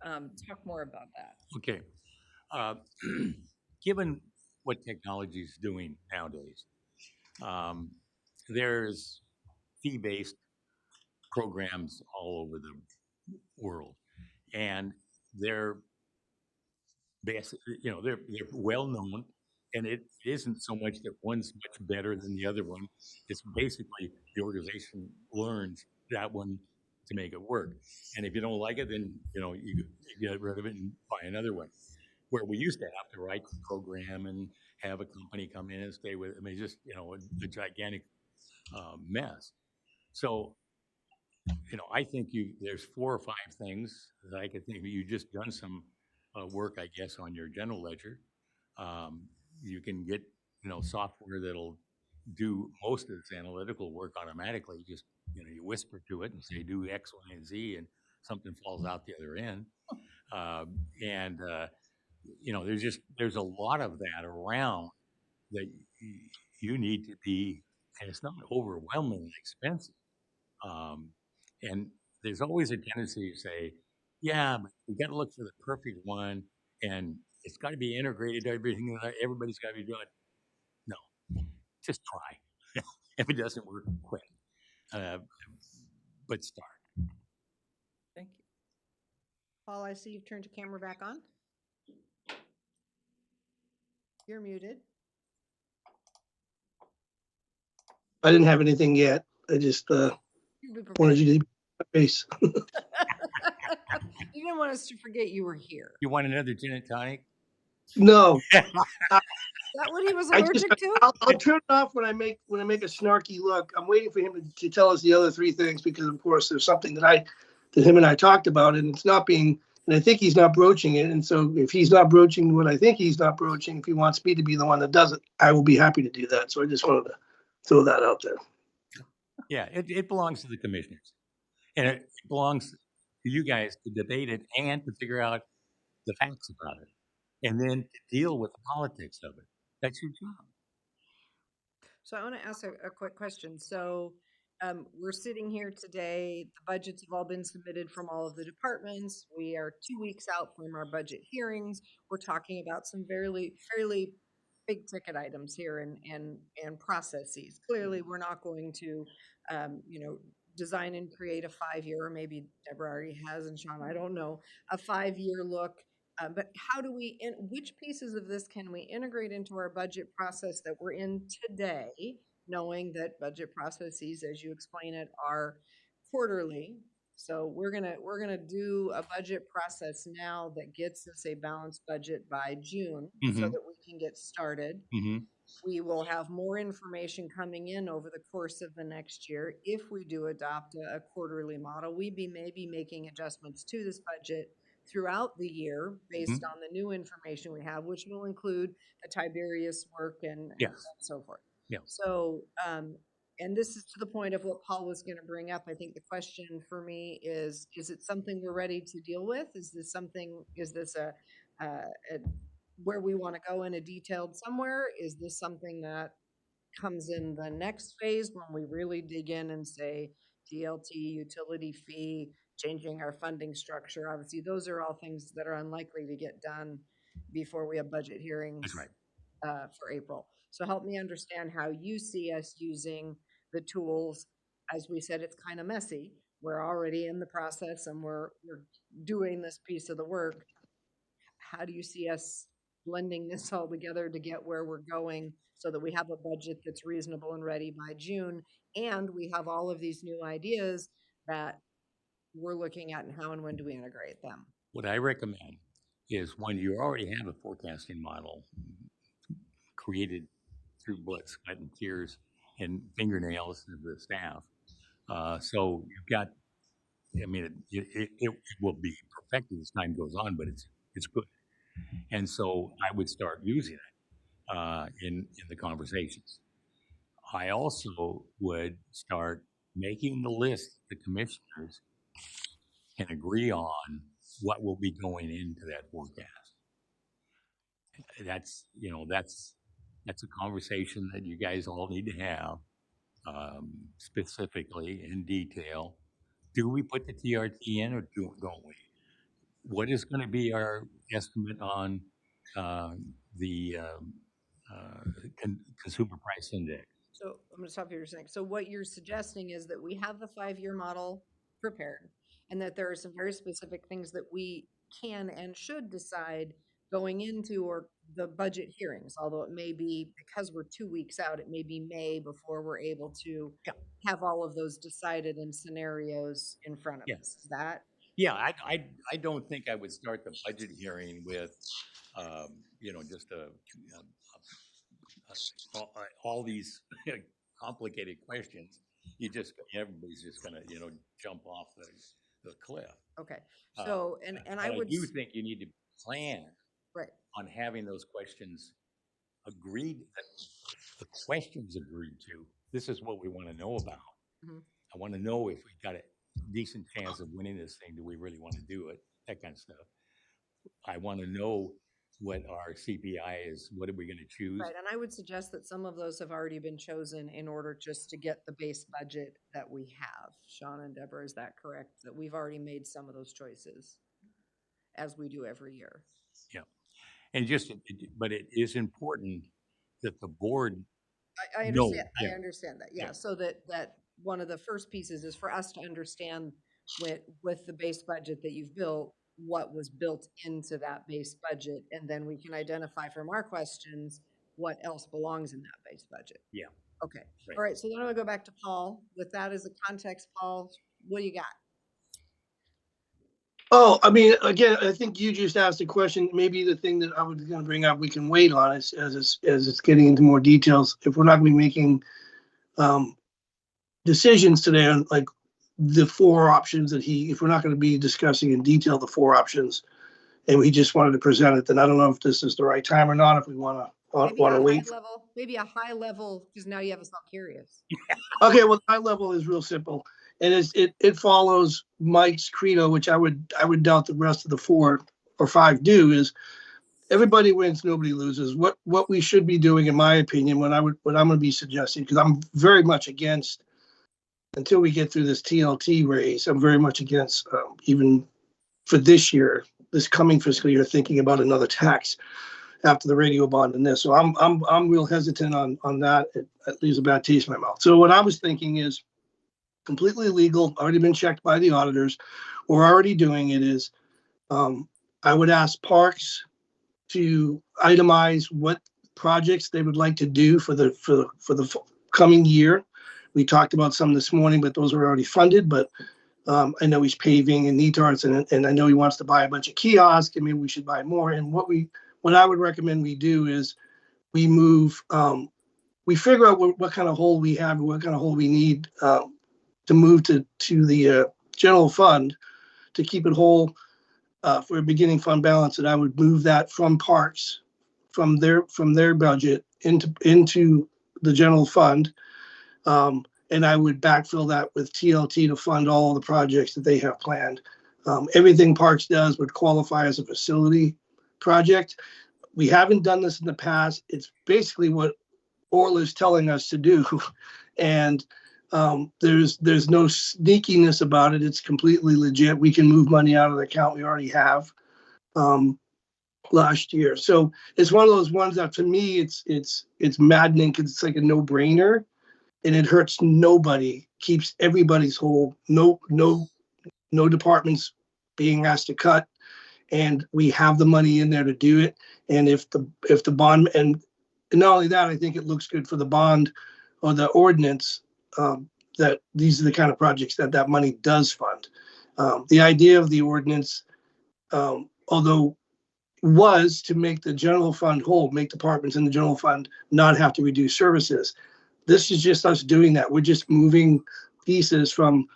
talk more about that. Okay. Uh, given what technology is doing nowadays, um, there's fee-based programs all over the world, and they're they're well known, and it isn't so much that one's much better than the other one. It's basically the organization learns that one to make it work, and if you don't like it, then you get rid of it and buy another one. Where we used to have to write the program and have a company come in and stay with it. I mean, just a gigantic mess. So I think there's 4 or 5 things that I could think of. You just done some work, I guess, on your general ledger. You can get software that'll do most of this analytical work automatically. Just you whisper to it and say do X, Y, and Z, and something falls out the other end. And there's a lot of that around that you need to be, and it's not overwhelmingly expensive. And there's always a tendency to say, yeah, but we got to look for the perfect one, and it's got to be integrated to everything that everybody's got to be doing. No, just try. If it doesn't work, quit. But start. Thank you. Paul, I see you've turned your camera back on. You're muted. I didn't have anything yet. I just You've been wanted prepared. you to be face. You didn't want us to forget you were here. You want another gin and tonic? No, Is that what he was allergic to? I'll turn it off when I make a snarky look. I'm waiting for him to tell us the other 3 things because, of course, there's something that him and I talked about, and it's not being. And I think he's not broaching it. And so, if he's not broaching what I think he's not broaching, if he wants me to be the one that does it, I will be happy to do that. So I just wanted to throw that out there. Yeah, it belongs to the commissioners, and it belongs to you guys to debate it and to figure out the facts about it, and then to deal with the politics of it. That's your job. So I want to ask a quick question. So we're sitting here today. The budgets have all been submitted from all of the departments. We are 2 weeks out from our budget hearings. We're talking about some fairly big ticket items here and processes. Clearly, we're not going to, design and create a 5-year, or maybe Deborah already has, and Sean, I don't know, a 5-year look. But how do which pieces of this can we integrate into our budget process that we're in today, knowing that budget processes, as you explain it, are quarterly? So we're gonna do a budget process now that gets us a balanced budget by June, so that we can get started. We will have more information coming in over the course of the next year. If we do adopt a quarterly model, we maybe making adjustments to this budget throughout the year based on the new information we have, which will include the Tiberius work and Yes. so forth. Yeah. So and this is to the point of what Paul was gonna bring up. I think the question for me is it something we're ready to deal with? Is this a where we wanna go in a detailed somewhere? Is this something that comes in the next phase when we really dig in and say DLT, utility fee, changing our funding structure? Obviously, those are all things that are unlikely to get done before we have budget hearings. That's right. For April. So help me understand how you see us using the tools. As we said, it's kind of messy. We're already in the process and we're doing this piece of the work. How do you see us blending this all together to get where we're going so that we have a budget that's reasonable and ready by June? And we have all of these new ideas that we're looking at, and how and when do we integrate them? What I recommend is when you already have a forecasting model created through blood, sweat, and tears and fingernails of the staff. So you've got, I mean, it will be perfected as time goes on, but it's good. And so I would start using it in the conversations. I also would start making the list the commissioners can agree on what will be going into that forecast. That's a conversation that you guys all need to have, specifically in detail. Do we put the TRT in or don't we? What is going to be our estimate on the consumer price index? So I'm going to stop you for a second. So what you're suggesting is that we have the 5-year model prepared, and that there are some very specific things that we can and should decide going into or the budget hearings, although it may be, because we're 2 weeks out, it may be May before we're able to have all of those decided in scenarios in front of us. Is that? Yeah, I don't think I would start the budget hearing with, just all these complicated questions. Everybody's just gonna, jump off the cliff. Okay. Uh, So, and I But would. do think you need to plan Right. on having those questions agreed, the questions agreed to. This is what we want to know about. Mhm. I want to know if we've got a decent chance of winning this thing. Do we really want to do it? That kind of stuff. I want to know what our CPI is. What are we going to choose? Right, and I would suggest that some of those have already been chosen in order just to get the base budget that we have. Sean and Deborah, is that correct? That we've already made some of those choices, as we do every year. Yeah. And but it is important that the board, I No, understand, I yeah. understand that, Yeah. yeah, so that one of the first pieces is for us to understand with the base budget that you've built, what was built into that base budget, and then we can identify from our questions what else belongs in that base budget. Yeah. Okay, Right. all right, so then I'm gonna go back to Paul. With that as a context, Paul, what do you got? Oh, I mean, again, I think you just asked a question. Maybe the thing that I was going to bring up, we can wait on as it's getting into more details. If we're not going to be making decisions today on like the 4 options that if we're not going to be discussing in detail the 4 options, and we just wanted to present it, then I don't know if this is the right time or not. If we want to wait. Maybe a high level, because now you have us all curious. Okay, well, high level is real simple, and it follows Mike's credo, which I would doubt the rest of the 4 or 5 do. Is everybody wins, nobody loses. What we should be doing, in my opinion, what I'm going to be suggesting, because I'm very much against, until we get through this TLT raise, I'm very much against even for this year, this coming fiscal year, thinking about another tax after the radio bond and this. So I'm real hesitant on that. It leaves a bad taste in my mouth. So what I was thinking is completely legal, already been checked by the auditors. We're already doing it is, I would ask Parks to itemize what projects they would like to do for the coming year. We talked about some this morning, but those are already funded. But I know he's paving and NETARs, and I know he wants to buy a bunch of kiosks, and maybe we should buy more. And what I would recommend we do is we move, we figure out what kind of hole we have and what kind of hole we need to move to the general fund to keep it whole for a beginning fund balance. And I would move that from Parks, from their budget into the general fund. And I would backfill that with TLT to fund all the projects that they have planned. Everything Parks does would qualify as a facility project. We haven't done this in the past. It's basically what Orla is telling us to do. And there's no sneakiness about it. It's completely legit. We can move money out of the account we already have last year. So it's one of those ones that to me it's maddening because it's like a no-brainer and it hurts nobody, keeps everybody's whole. No departments being asked to cut, and we have the money in there to do it. And if the bond and not only that, I think it looks good for the bond or the ordinance that these are the kind of projects that money does fund. The idea of the ordinance, although was to make the general fund whole, make departments in the general fund not have to reduce services. This is just us doing that. We're just moving pieces from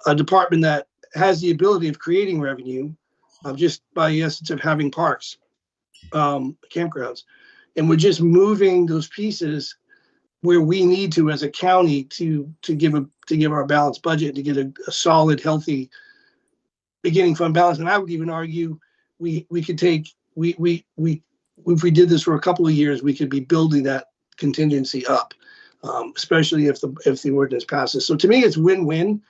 a department that has the ability of creating revenue just by essence of having parks, campgrounds. And we're just moving those pieces where we need to as a county to give our balanced budget, to get a solid, healthy beginning fund balance. And I would even argue we could take if we did this for a couple of years, we could be building that contingency up, especially if the ordinance passes. So to me, it's win-win.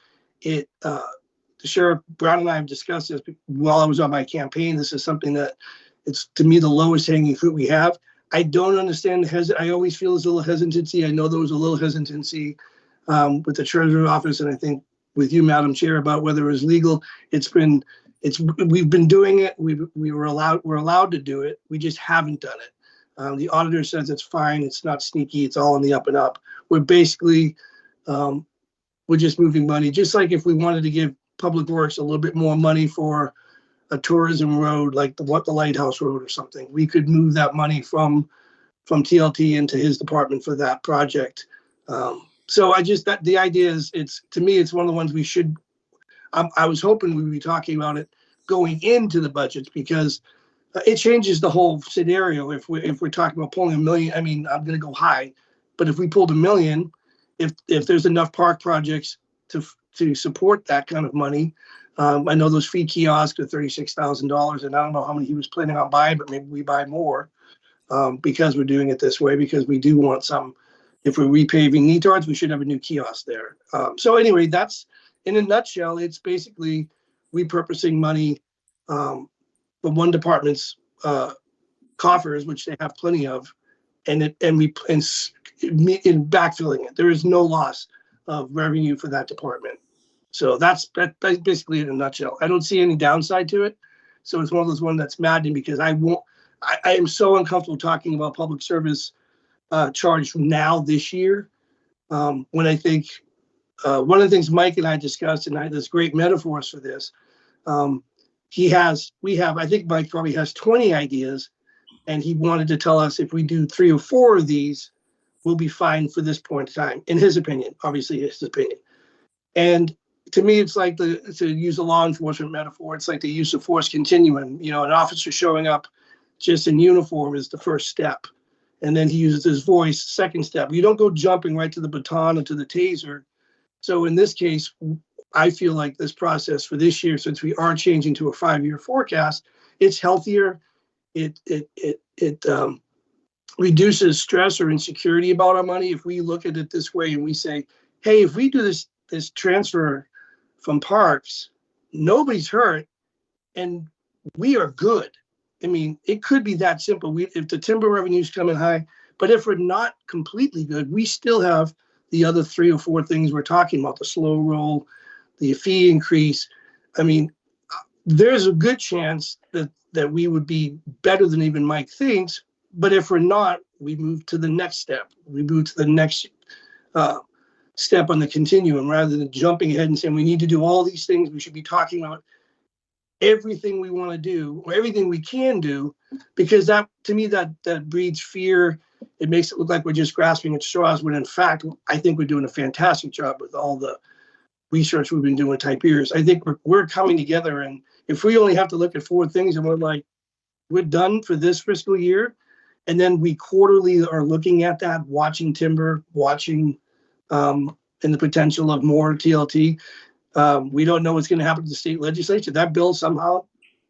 Sheriff Brown and I have discussed this while I was on my campaign. This is something that it's to me the lowest hanging fruit we have. I don't understand I always feel there's a little hesitancy. I know there was a little hesitancy with the treasurer's office, and I think with you, Madam Chair, about whether it was legal. We've been doing it. We're allowed to do it. We just haven't done it. The auditor says it's fine. It's not sneaky. It's all in the up and up. We're basically we're just moving money. Just like if we wanted to give Public Works a little bit more money for a tourism road, like the Lighthouse Road or something, we could move that money from TLT into his department for that project. So the idea is, to me, it's one of the ones we should. I was hoping we would be talking about it going into the budgets because it changes the whole scenario. If we're talking about pulling $1 million, I mean, I'm going to go high, but if we pulled $1 million, if there's enough park projects to support that kind of money, I know those fee kiosks are $36,000, and I don't know how many he was planning on buying, but maybe we buy more because we're doing it this way, because we do want some. If we're repaving Neatards, we should have a new kiosk there. So anyway, that's in a nutshell. It's basically repurposing money from one department's coffers, which they have plenty of, and backfilling it. There is no loss of revenue for that department. So that's basically in a nutshell. I don't see any downside to it. So it's one of those ones that's maddening because I am so uncomfortable talking about public service charge now this year. When I think one of the things Mike and I discussed, and there's great metaphors for this. I think Mike probably has 20 ideas, and he wanted to tell us if we do 3 or 4 of these, we'll be fine for this point in time, in his opinion, obviously his opinion. And to me, it's like to use a law enforcement metaphor, it's like the use of force continuum. An officer showing up just in uniform is the first step. And then he uses his voice, second step. You don't go jumping right to the baton or to the taser. So in this case, I feel like this process for this year, since we are changing to a 5-year forecast, it's healthier. It reduces stress or insecurity about our money. If we look at it this way and we say, hey, if we do this transfer from parks, nobody's hurt and we are good. I mean, it could be that simple. If the timber revenue's coming high, but if we're not completely good, we still have the other 3 or 4 things we're talking about, the slow roll, the fee increase. I mean, there's a good chance that we would be better than even Mike thinks. But if we're not, we move to the next step. We move to the next step on the continuum rather than jumping ahead and saying we need to do all these things. We should be talking about everything we want to do or everything we can do, because that, to me, that breeds fear. It makes it look like we're just grasping at straws, when in fact, I think we're doing a fantastic job with all the research we've been doing type years. I think we're coming together, and if we only have to look at 4 things and we're done for this fiscal year, and then we quarterly are looking at that, watching timber, watching and the potential of more TLT. We don't know what's going to happen to the state legislature. That bill somehow,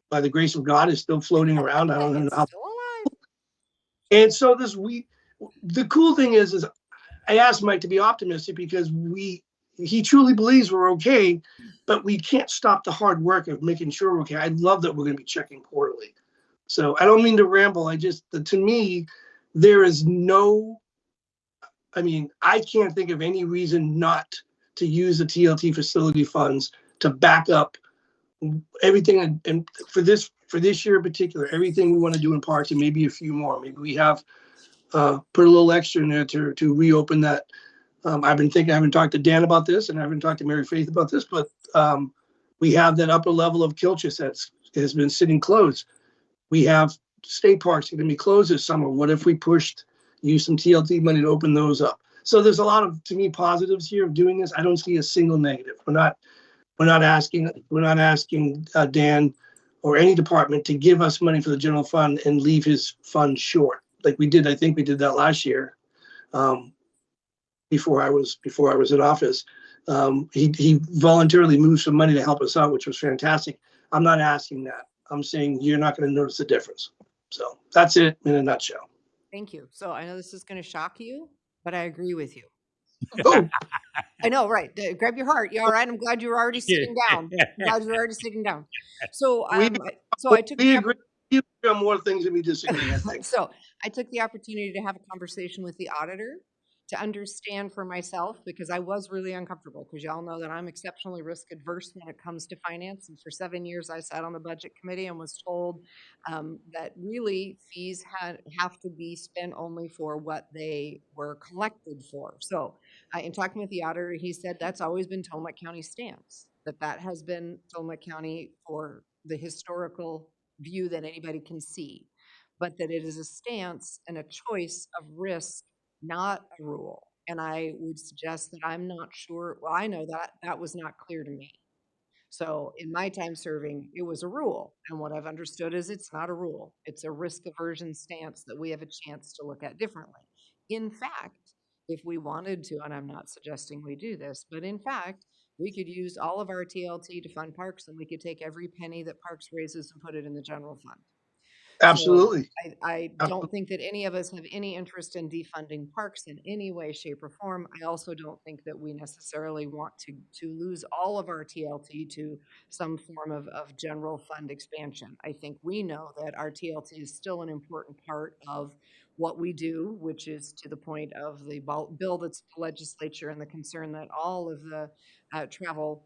by the grace of God, is still floating around. I don't know It's how. still alive. And so the cool thing is I asked Mike to be optimistic because he truly believes we're okay, but we can't stop the hard work of making sure we're okay. I love that we're going to be checking quarterly. So I don't mean to ramble. To me, there is no, I mean, I can't think of any reason not to use the TLT facility funds to back up everything. And for this year in particular, everything we want to do in parks and maybe a few more. Maybe we have put a little extra in there to reopen that. I haven't talked to Dan about this and I haven't talked to Mary Faith about this, but we have that upper level of Kilchis has been sitting closed. We have state parks that are going to be closed this summer. What if we use some TLT money to open those up? So there's a lot of, to me, positives here of doing this. I don't see a single negative. We're not asking Dan or any department to give us money for the general fund and leave his fund short like we did. I think we did that last year. Before I was in office, he voluntarily moved some money to help us out, which was fantastic. I'm not asking that. I'm saying you're not going to notice the difference. So that's it in a nutshell. Thank you. So I know this is going to shock you, but I agree with you. Oh, I know, right? Grab your heart. You all right? I'm glad you were already sitting down. I'm glad you were already sitting down. So, We- I took we the agree on more things than we disagree. I think. So I took the opportunity to have a conversation with the auditor to understand for myself, because I was really uncomfortable, because y'all know that I'm exceptionally risk adverse when it comes to finance. And for 7 years, I sat on the budget committee and was told that really fees have to be spent only for what they were collected for. So in talking with the auditor, he said that's always been Tillamook County's stance, that has been Tillamook County for the historical view that anybody can see, but that it is a stance and a choice of risk, not a rule. And I would suggest that I'm not sure, well, I know that was not clear to me. So in my time serving, it was a rule. And what I've understood is it's not a rule. It's a risk aversion stance that we have a chance to look at differently. In fact, if we wanted to, and I'm not suggesting we do this, but in fact, we could use all of our TLT to fund parks, and we could take every penny that parks raises and put it in the general fund. Absolutely. So I don't think that any of us have any interest in defunding parks in any way, shape, or form. I also don't think that we necessarily want to lose all of our TLT to some form of general fund expansion. I think we know that our TLT is still an important part of what we do, which is to the point of the bill that's the legislature and the concern that all of the travel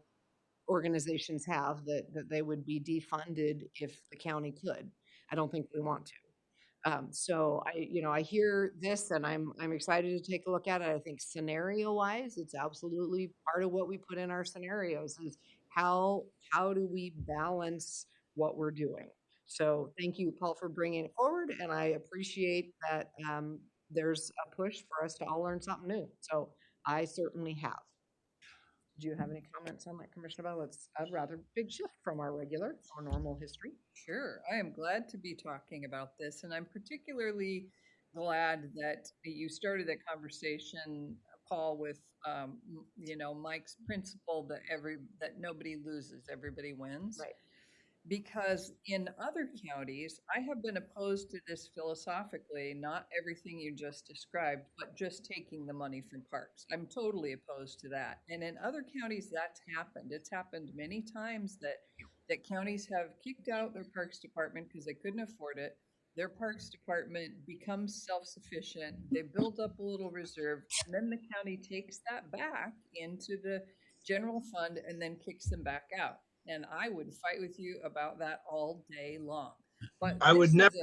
organizations have, that they would be defunded if the county could. I don't think we want to. So I hear this and I'm excited to take a look at it. I think scenario wise, it's absolutely part of what we put in our scenarios is how do we balance what we're doing. So thank you, Paul, for bringing it forward. And I appreciate that there's a push for us to all learn something new. So I certainly have. Do you have any comments on that, Commissioner Bell? It's a rather big shift from our normal history. Sure, I am glad to be talking about this, and I'm particularly glad that you started that conversation, Paul, with Mike's principle that nobody loses, everybody wins. Right. Because in other counties, I have been opposed to this philosophically, not everything you just described, but just taking the money from parks. I'm totally opposed to that. And in other counties, that's happened. It's happened many times that counties have kicked out their parks department because they couldn't afford it. Their parks department becomes self-sufficient. They build up a little reserve, and then the county takes that back into the general fund and then kicks them back out. And I would fight with you about that all day long. But I would never.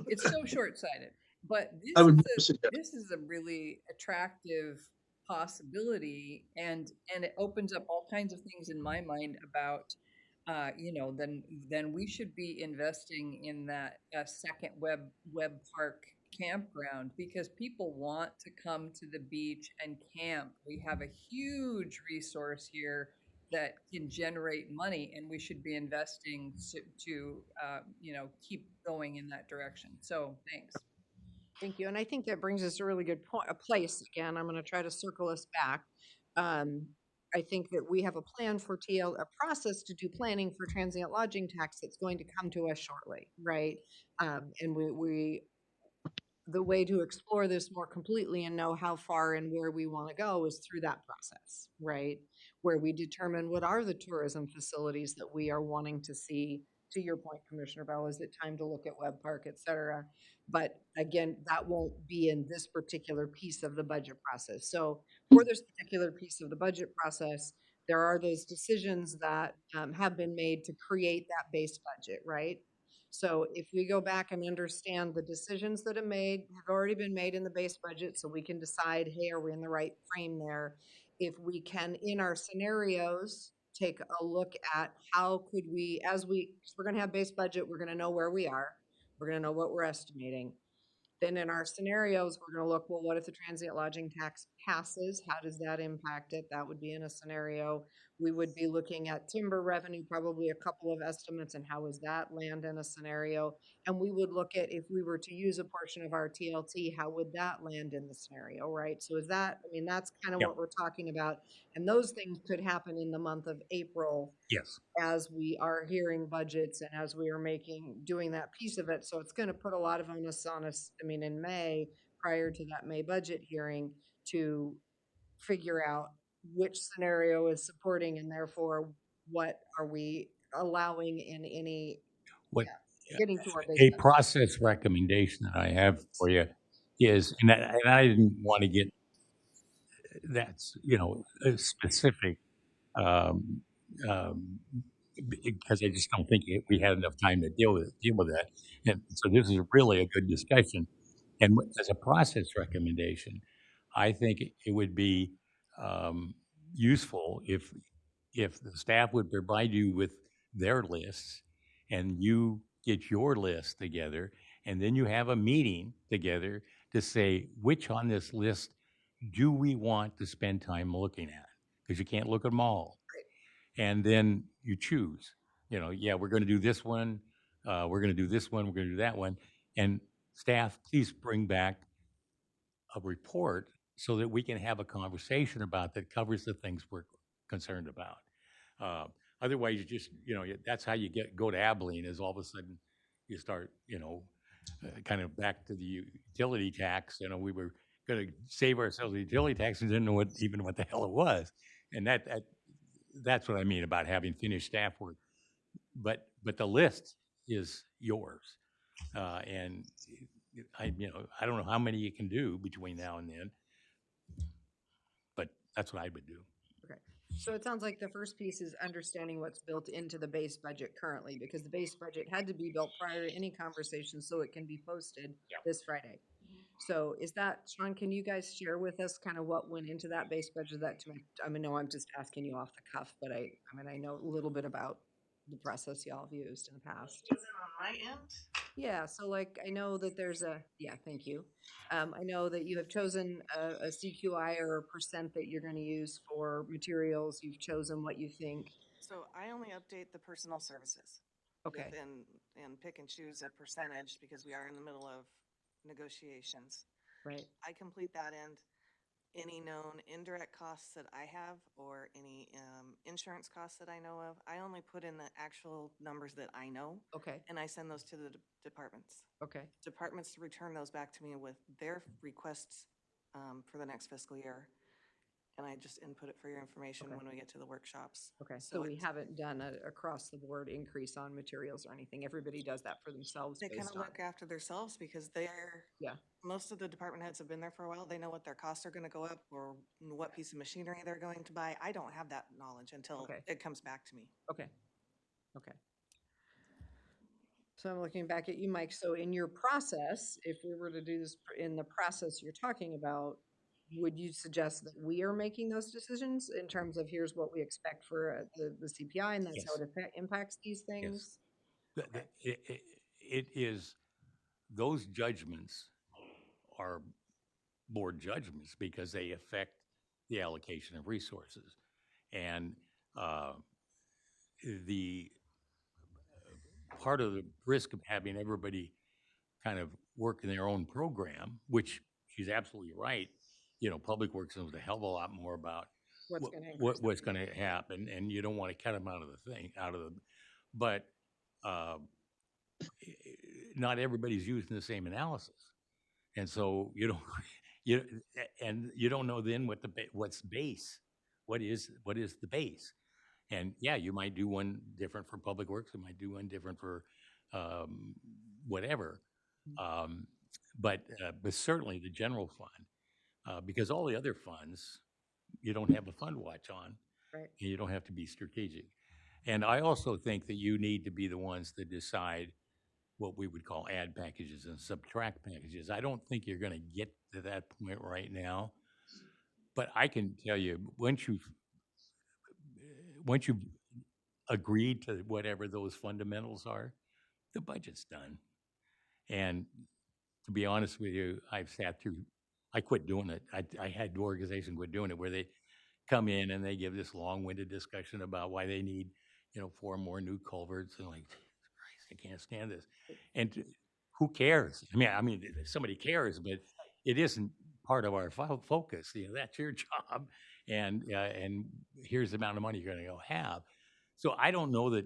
It's so short-sighted. But this is a really attractive possibility, and it opens up all kinds of things in my mind about, then we should be investing in that second web park campground, because people want to come to the beach and camp. We have a huge resource here that can generate money, and we should be investing to keep going in that direction. So thanks. Thank you. And I think that brings us to a really good point, a place again. I'm going to try to circle us back. Um, I think that we have a plan for a process to do planning for transient lodging tax that's going to come to us shortly, right? And the way to explore this more completely and know how far and where we want to go is through that process, right? Where we determine what are the tourism facilities that we are wanting to see. To your point, Commissioner Bell, is it time to look at Web Park, et cetera? But again, that won't be in this particular piece of the budget process. So for this particular piece of the budget process, there are those decisions that have been made to create that base budget, right? So if we go back and understand the decisions that have already been made in the base budget, so we can decide, hey, are we in the right frame there? If we can, in our scenarios, take a look at how could we, we're gonna have base budget, we're gonna know where we are, we're gonna know what we're estimating. Then in our scenarios, we're gonna look, well, what if the transient lodging tax passes? How does that impact it? That would be in a scenario. We would be looking at timber revenue, probably a couple of estimates, and how does that land in a scenario? And we would look at if we were to use a portion of our TLT, how would that land in the scenario, right? So that's kind of Yep. what we're talking about. And those things could happen in the month of April Yes. as we are hearing budgets and as we are doing that piece of it. So it's going to put a lot of onus on us, in May, prior to that May budget hearing, to figure out which scenario is supporting and therefore what are we allowing in any, What getting to our base a budget. process recommendation that I have for you is, and I didn't want to get that's specific, um, um, because I just don't think we had enough time to deal with that. And so this is really a good discussion. And as a process recommendation, I think it would be um, useful if the staff would provide you with their lists and you get your list together, and then you have a meeting together to say which on this list do we want to spend time looking at, because you can't look at them all. And then you choose, yeah, we're going to do this one, we're going to do this one, we're going to do that one. And staff, please bring back a report so that we can have a conversation about that covers the things we're concerned about. Uh, Otherwise, you just, that's how you go to Abilene, is all of a sudden you start, kind of back to the utility tax. We were going to save ourselves the utility tax and didn't know even what the hell it was. And that's what I mean about having finished staff work. But the list is yours. And I don't know how many you can do between now and then, but that's what I would do. Okay. So it sounds like the first piece is understanding what's built into the base budget currently, because the base budget had to be built prior to any conversation so it can be posted this Friday. So is that, Sean, can you guys share with us kind of what went into that base budget? No, I'm just asking you off the cuff, but I know a little bit about the process y'all have used in the past. Was it on my end? Yeah, so I know that thank you. I know that you have chosen a CQI or a percent that you're going to use for materials. You've chosen what you think. So I only update the personal services. Okay. And pick and choose a percentage because we are in the middle of negotiations. Right. I complete that end. Any known indirect costs that I have or any insurance costs that I know of, I only put in the actual numbers that I know. Okay. And I send those to the departments. Okay. Departments return those back to me with their requests for the next fiscal year. And I just input it for your information when we get to the workshops. Okay. So we it's- haven't done an across the board increase on materials or anything. Everybody does that for themselves They kind based of on. look after themselves because most of the department heads have been there for a while. They know what their costs are going to go up or what piece of machinery they're going to buy. I don't have that knowledge until it comes back to me. Okay. Okay. So I'm looking back at you, Mike. So in your process, if we were to do this in the process you're talking about, would you suggest that we are making those decisions in terms of here's what we expect for the CPI and that's how it impacts these things? It is, those judgments are board judgments because they affect the allocation of resources. And the part of the risk of having everybody kind of work in their own program, which she's absolutely right. You know, Public Works knows a hell of a lot more about What's going to what's going to happen, and you don't want to cut them out of the thing, but uh, not everybody's using the same analysis, and so you don't you and you don't know then what's base, what is the base, and yeah, you might do one different for Public Works, you might do one different for whatever, but certainly the general fund, because all the other funds you don't have a fund watch on, Right. and you don't have to be strategic. And I also think that you need to be the ones that decide what we would call add packages and subtract packages. I don't think you're going to get to that point right now, but I can tell you once you've agreed to whatever those fundamentals are, the budget's done. And to be honest with you, I quit doing it. I had the organization quit doing it where they come in and they give this long-winded discussion about why they need, 4 more new culverts, and like, Christ, I can't stand this. And who cares? I mean, somebody cares, but it isn't part of our focus. That's your job, and here's the amount of money you're going to go have. So I don't know that,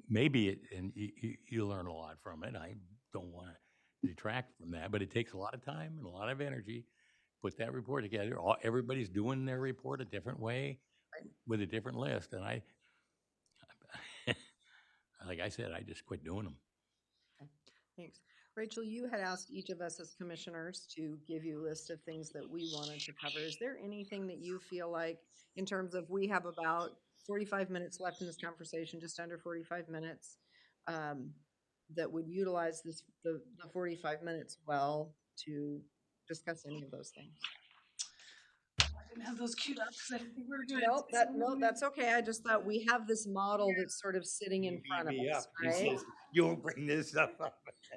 maybe and you learn a lot from it. I don't want to detract from that, but it takes a lot of time and a lot of energy. Put that report together. Everybody's doing their report a different way with a different list. And like I said, I just quit doing them. Okay. Thanks. Rachel, you had asked each of us as commissioners to give you a list of things that we wanted to cover. Is there anything that you feel like, in terms of, we have about 45 minutes left in this conversation, just under 45 minutes, that would utilize the 45 minutes well to discuss any of those things? I didn't have those queued up because I didn't think we were doing No, that's okay. I just thought we have this model that's sort of sitting in front of us, right? You'll bring this up.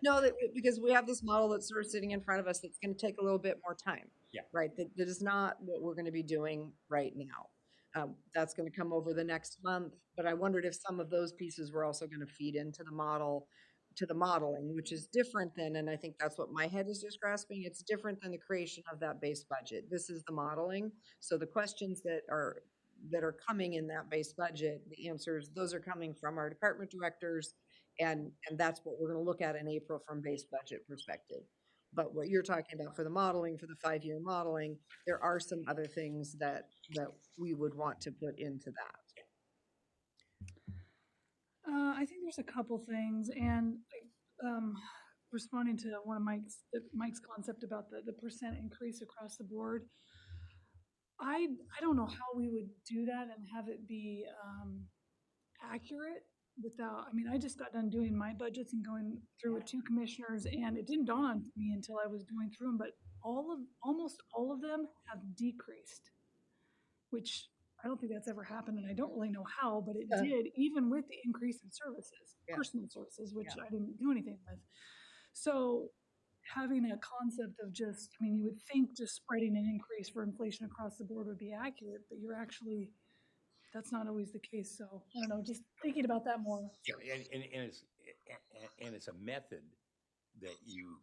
No, because we have this model that's sort of sitting in front of us that's going to take a little bit more time. Yeah. Right. That is not what we're going to be doing right now. That's going to come over the next month. But I wondered if some of those pieces were also going to feed into the model, to the modeling, which is different than, and I think that's what my head is just grasping. It's different than the creation of that base budget. This is the modeling. So the questions that are coming in that base budget, the answers, those are coming from our department directors. And that's what we're going to look at in April from base budget perspective. But what you're talking about for the modeling, for the 5-year modeling, there are some other things that we would want to put into that. I think there's a couple things, and responding to one of Mike's concept about the percent increase across the board. I don't know how we would do that and have it be accurate without. I mean, I just got done doing my budgets and going through with 2 commissioners, and it didn't dawn on me until I was going through them. But almost all of them have decreased, which I don't think that's ever happened, and I don't really know how, but it did, even with the increase in services, personal services, which I didn't do anything with. So having a concept of just, I mean, you would think just spreading an increase for inflation across the board would be accurate, but that's not always the case. So I don't know, just thinking about that more. Yeah, and it's a method that you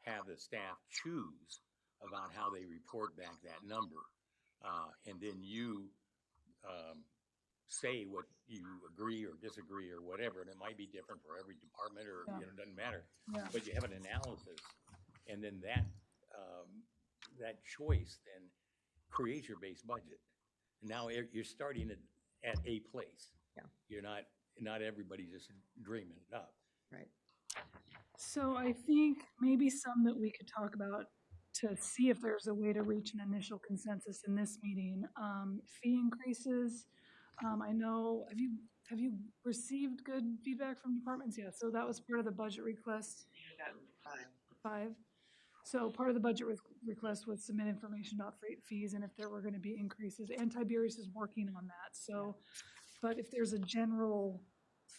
have the staff choose about how they report back that number, and then you say what you agree or disagree or whatever, and it might be different for every department, or it doesn't matter. Yeah. But you have an analysis, and then that choice then creates your base budget. And now you're starting at a place. Yeah. You're not everybody just dreaming it up. Right. So I think maybe some that we could talk about to see if there's a way to reach an initial consensus in this meeting. Fee increases. I know, have you received good feedback from departments? Yeah, so that was part of the budget request. 5. So part of the budget request was submit information about fees and if there were going to be increases. And Tiberius is working on that. So, but if there's a general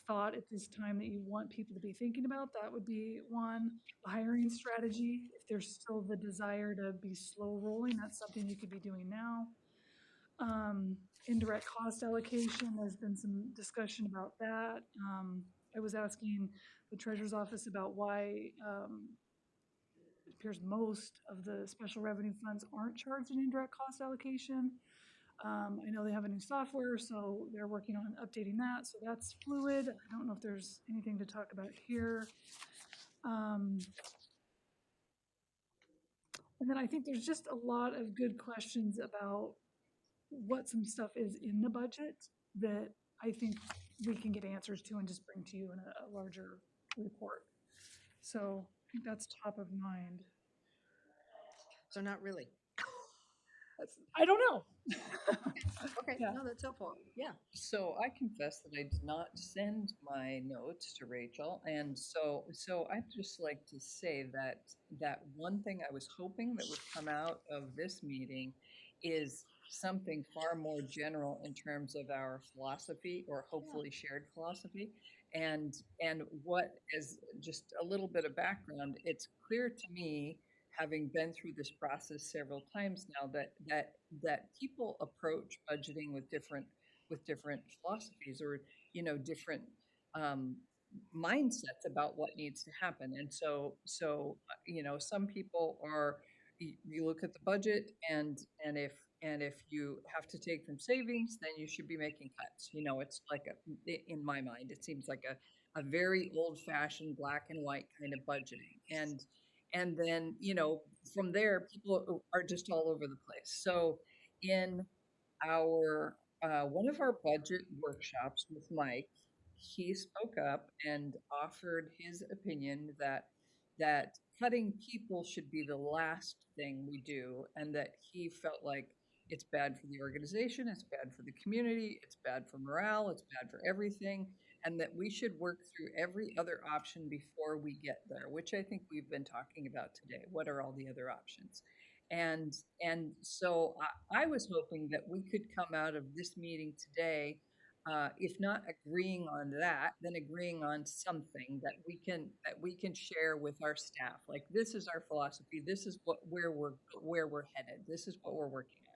thought at this time that you want people to be thinking about, that would be one. The hiring strategy, if there's still the desire to be slow rolling, that's something you could be doing now. Indirect cost allocation, there's been some discussion about that. I was asking the treasurer's office about why appears most of the special revenue funds aren't charged an indirect cost allocation. I know they have a new software, so they're working on updating that, so that's fluid. I don't know if there's anything to talk about here. And then I think there's just a lot of good questions about what some stuff is in the budget that I think we can get answers to and just bring to you in a larger report. So I think that's top of mind. So not really. I don't know. Okay, Yeah. no, that's helpful. Yeah. So I confess that I did not send my notes to Rachel, and so I'd just like to say that one thing I was hoping that would come out of this meeting is something far more general in terms of our philosophy, or hopefully shared philosophy. And what is just a little bit of background, it's clear to me, having been through this process several times now, that people approach budgeting with different philosophies, or different mindsets about what needs to happen. And so some people are, you look at the budget, and if you have to take from savings, then you should be making cuts. It's like in my mind, it seems like a very old-fashioned black and white kind of budgeting. And then, from there, people are just all over the place. So in our one of our budget workshops with Mike, he spoke up and offered his opinion that cutting people should be the last thing we do, and that he felt like it's bad for the organization, it's bad for the community, it's bad for morale, it's bad for everything, and that we should work through every other option before we get there, which I think we've been talking about today. What are all the other options? And so I was hoping that we could come out of this meeting today, if not agreeing on that, then agreeing on something that we can share with our staff. Like, this is our philosophy. This is where we're headed. This is what we're working on.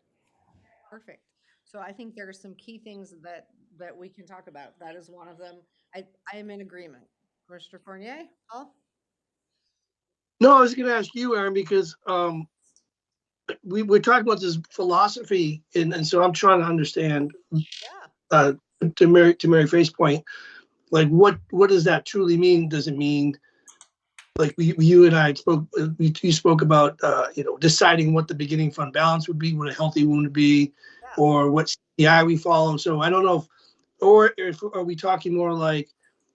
Perfect. So I think there are some key things that we can talk about. That is one of them. I am in agreement. Commissioner Fournier, Paul? No, I was going to ask you, Aaron, because we're talking about this philosophy, and so I'm trying to understand. Yeah. To Mary Faye's point, like what does that truly mean? Does it mean, like you and I spoke, you spoke about deciding what the beginning fund balance would be, what a healthy one would be, Yeah. or what CPI we follow. So I don't know if are we talking more like,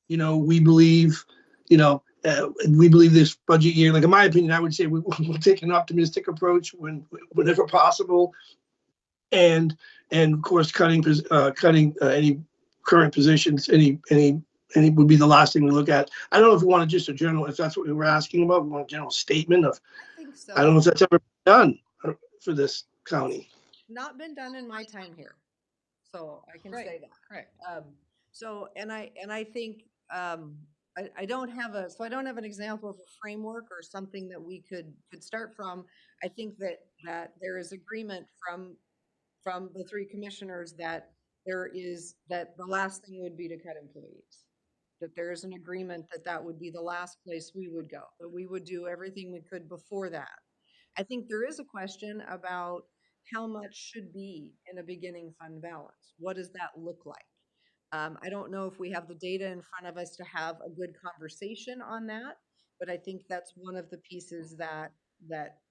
we believe, we believe this budget year. Like in my opinion, I would say we'll take an optimistic approach whenever possible, and of course cutting any current positions, any would be the last thing we look at. I don't know if we want to just a general, if that's what we were asking about, we want a general statement of, I think so. I don't know if that's ever been done for this county. Not been done in my time here, so I can say that. Correct. So, and I think I don't have an example of a framework or something that we could start from. I think that there is agreement from the three commissioners that the last thing would be to cut employees. That there is an agreement that would be the last place we would go, that we would do everything we could before that. I think there is a question about how much should be in a beginning fund balance. What does that look like? I don't know if we have the data in front of us to have a good conversation on that, but I think that's one of the pieces that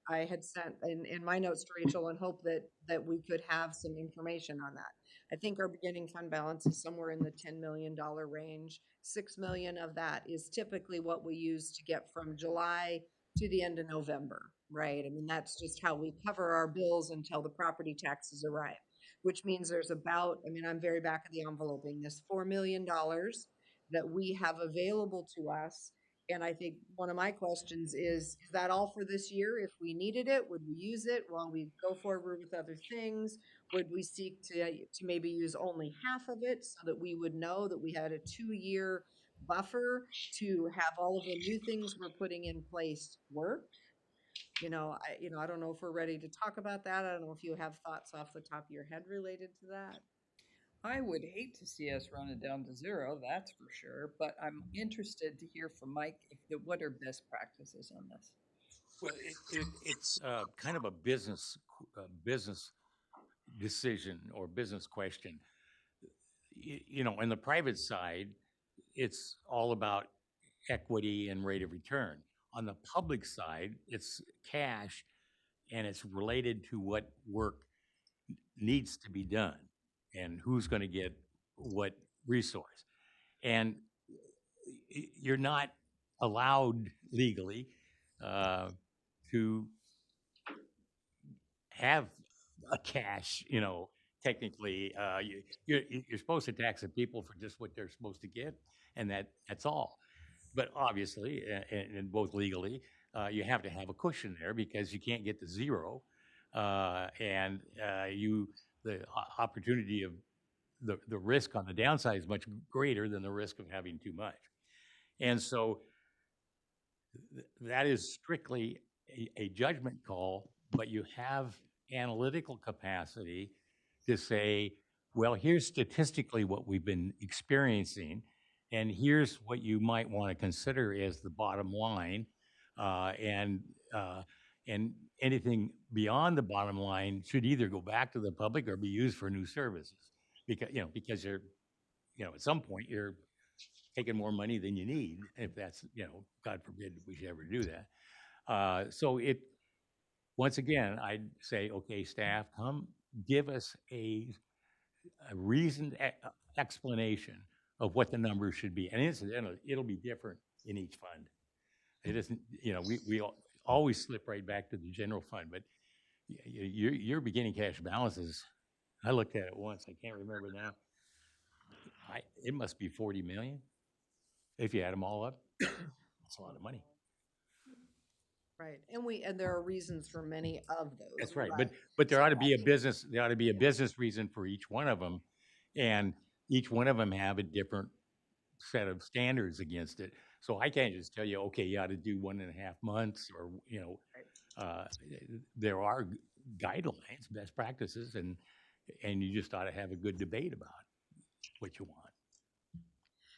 I had sent in my notes to Rachel, and hope that we could have some information on that. I think our beginning fund balance is somewhere in the $10 million range. $6 million of that is typically what we use to get from July to the end of November, right? I mean, that's just how we cover our bills until the property taxes arrive, which means there's about, I'm very back of the enveloping, this $4 million that we have available to us. And I think one of my questions is that all for this year? If we needed it, would we use it while we go forward with other things? Would we seek to maybe use only half of it, so that we would know that we had a 2-year buffer to have all of the new things we're putting in place work? I don't know if we're ready to talk about that. I don't know if you have thoughts off the top of your head related to that. I would hate to see us run it down to zero, that's for sure. But I'm interested to hear from Mike what are best practices on this. Well, it's kind of a business decision or business question. You know, on the private side, it's all about equity and rate of return. On the public side, it's cash and it's related to what work needs to be done and who's going to get what resource. And you're not allowed legally uh, to have a cash, you know, technically, you're supposed to tax the people for just what they're supposed to get, and that's all. But obviously, and both legally, you have to have a cushion there because you can't get to zero, and the opportunity of the risk on the downside is much greater than the risk of having too much. And so that is strictly a judgment call, but you have analytical capacity to say, well, here's statistically what we've been experiencing, and here's what you might want to consider as the bottom line, uh, and uh, and anything beyond the bottom line should either go back to the public or be used for new services, because you're, at some point you're taking more money than you need, if that's, God forbid we should ever do that. So once again, I'd say, okay, staff, come give us a reasoned explanation of what the numbers should be. And incidentally, it'll be different in each fund. It isn't, we always slip right back to the general fund, but your beginning cash balances, I looked at it once, I can't remember now. It must be 40 million. If you add them all up, that's a lot of money. Right, and there are reasons for many of those. That's right, but there ought to be a business reason for each one of them, and each one of them have a different set of standards against it. So I can't just tell you, okay, you ought to do 1.5 months, or there are guidelines, best practices, and you just ought to have a good debate about what you want.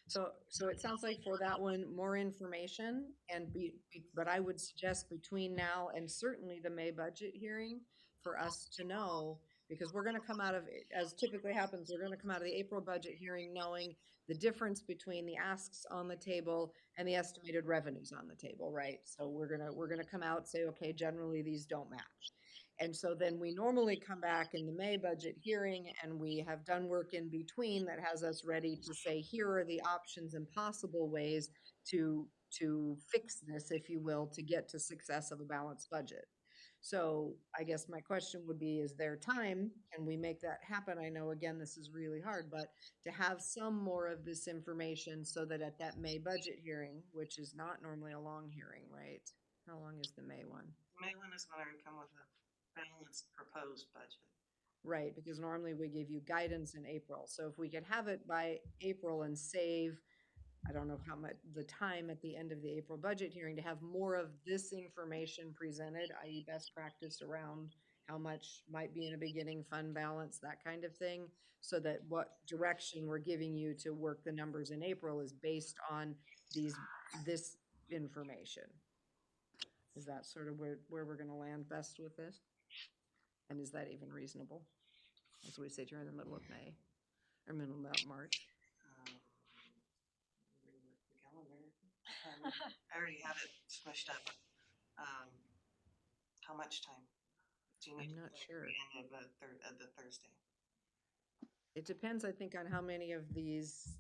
So it sounds like for that one, more information but I would suggest between now and certainly the May budget hearing for us to know, because we're gonna come out of, as typically happens, we're gonna come out of the April budget hearing knowing the difference between the asks on the table and the estimated revenues on the table, right? So we're gonna come out, say, okay, generally these don't match. And so then we normally come back in the May budget hearing and we have done work in between that has us ready to say, here are the options and possible ways to fix this, if you will, to get to success of a balanced budget. So I guess my question would be, is there time? Can we make that happen? I know, again, this is really hard, but to have some more of this information so that at that May budget hearing, which is not normally a long hearing, right? How long is the May one? May one is when I would come with a balanced proposed budget. Right, because normally we give you guidance in April. So if we could have it by April and save, I don't know how much, the time at the end of the April budget hearing to have more of this information presented, i.e. best practice around how much might be in a beginning fund balance, that kind of thing, so that what direction we're giving you to work the numbers in April is based on this information. Is that sort of where we're gonna land best with this? And is that even reasonable? As we sit here in the middle of May, or middle of March? The calendar. I already have it smushed up. How much time? Do you need I'm not sure. The end of the Thursday. It depends, I think, on how many of these,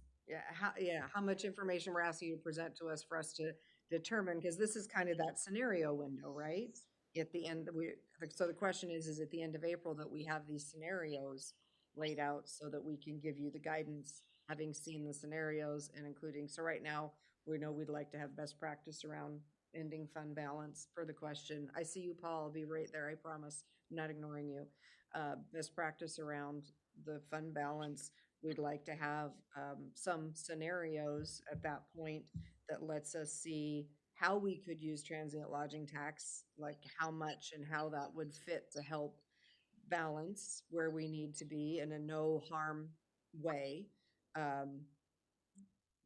how much information we're asking you to present to us for us to determine, because this is kind of that scenario window, right? At the end, so the question is at the end of April that we have these scenarios laid out so that we can give you the guidance, having seen the scenarios and including, so right now, we know we'd like to have best practice around ending fund balance per the question. I see you, Paul, I'll be right there, I promise, I'm not ignoring you. Best practice around the fund balance, we'd like to have some scenarios at that point that lets us see how we could use transient lodging tax, like how much and how that would fit to help balance where we need to be in a no harm way.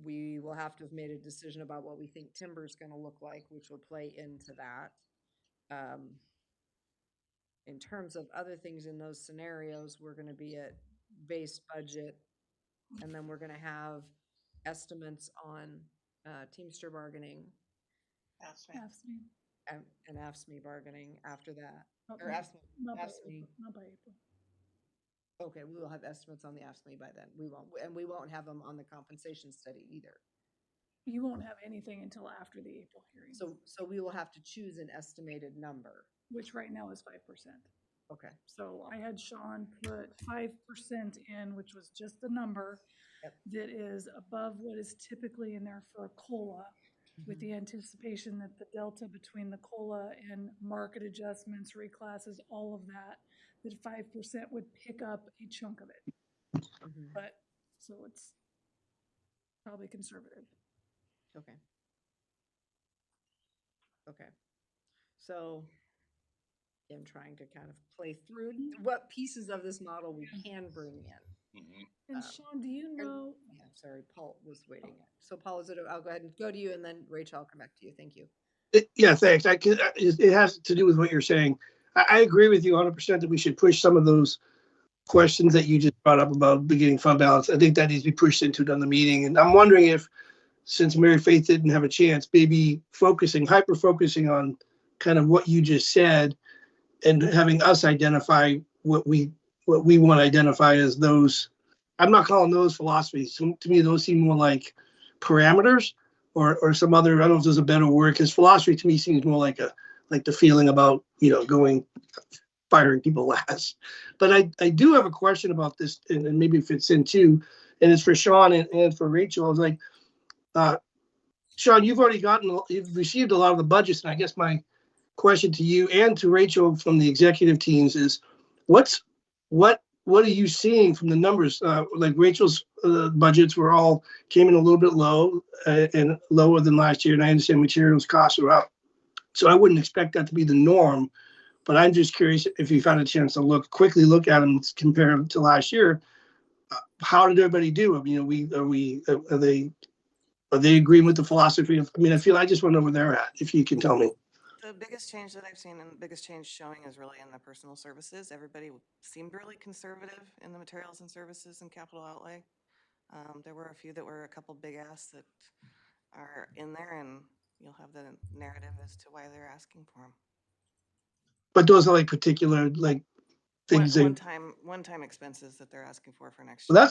We will have to have made a decision about what we think timber is going to look like, which will play into that. in terms of other things in those scenarios, we're gonna be at base budget. And then we're gonna have estimates on, Teamster bargaining AFSCME, and AFSME bargaining after that. not Or by- AFSME, not by AFSCME. April, not by April. Okay, we will have estimates on the AFSME by then. We won't, and we won't have them on the compensation study either. You won't have anything until after the April hearing, So we will have to choose an estimated number. which right now is 5%. Okay. So I had Sean put 5% in, which was just the number Yep. that is above what is typically in there for a COLA, with the anticipation that the delta between the COLA and market adjustments, reclasses, all of that, that 5% would pick up a chunk of it. Mhm. But, so it's probably conservative. Okay. Okay. So, again, trying to kind of play through what pieces of this model we can bring in. And Sean, do you know, Yeah, sorry, Paul was waiting. So Paul, I'll go ahead and go to you, and then Rachel, I'll come back to you. Thank you. Yeah, thanks. It has to do with what you're saying. I agree with you 100% that we should push some of those questions that you just brought up about beginning fund balance. I think that needs to be pushed into another meeting. And I'm wondering if, since Mary Faith didn't have a chance, maybe hyper focusing on kind of what you just said and having us identify what we want to identify as those. I'm not calling those philosophies. To me, those seem more like parameters or some other, I don't know if there's a better word, because philosophy to me seems more like the feeling about, firing people last. But I do have a question about this, and maybe it fits in too, and it's for Sean and for Rachel. I was like, Sean, you've received a lot of the budgets, and I guess my question to you and to Rachel from the executive teams is, what are you seeing from the numbers? Like Rachel's budgets came in a little bit low and lower than last year, and I understand materials costs are up. So I wouldn't expect that to be the norm, but I'm just curious if you've had a chance to quickly look at them, compare them to last year. How did everybody do? I mean, are they agreeing with the philosophy of, I just want to know where they're at, if you can tell me. The biggest change that I've seen and the biggest change showing is really in the personal services. Everybody seemed really conservative in the materials and services and capital outlay. There were a few that were a couple big asks that are in there, and you'll have the narrative as to why they're asking for them. But those are particular things. One-time expenses that they're asking for next year.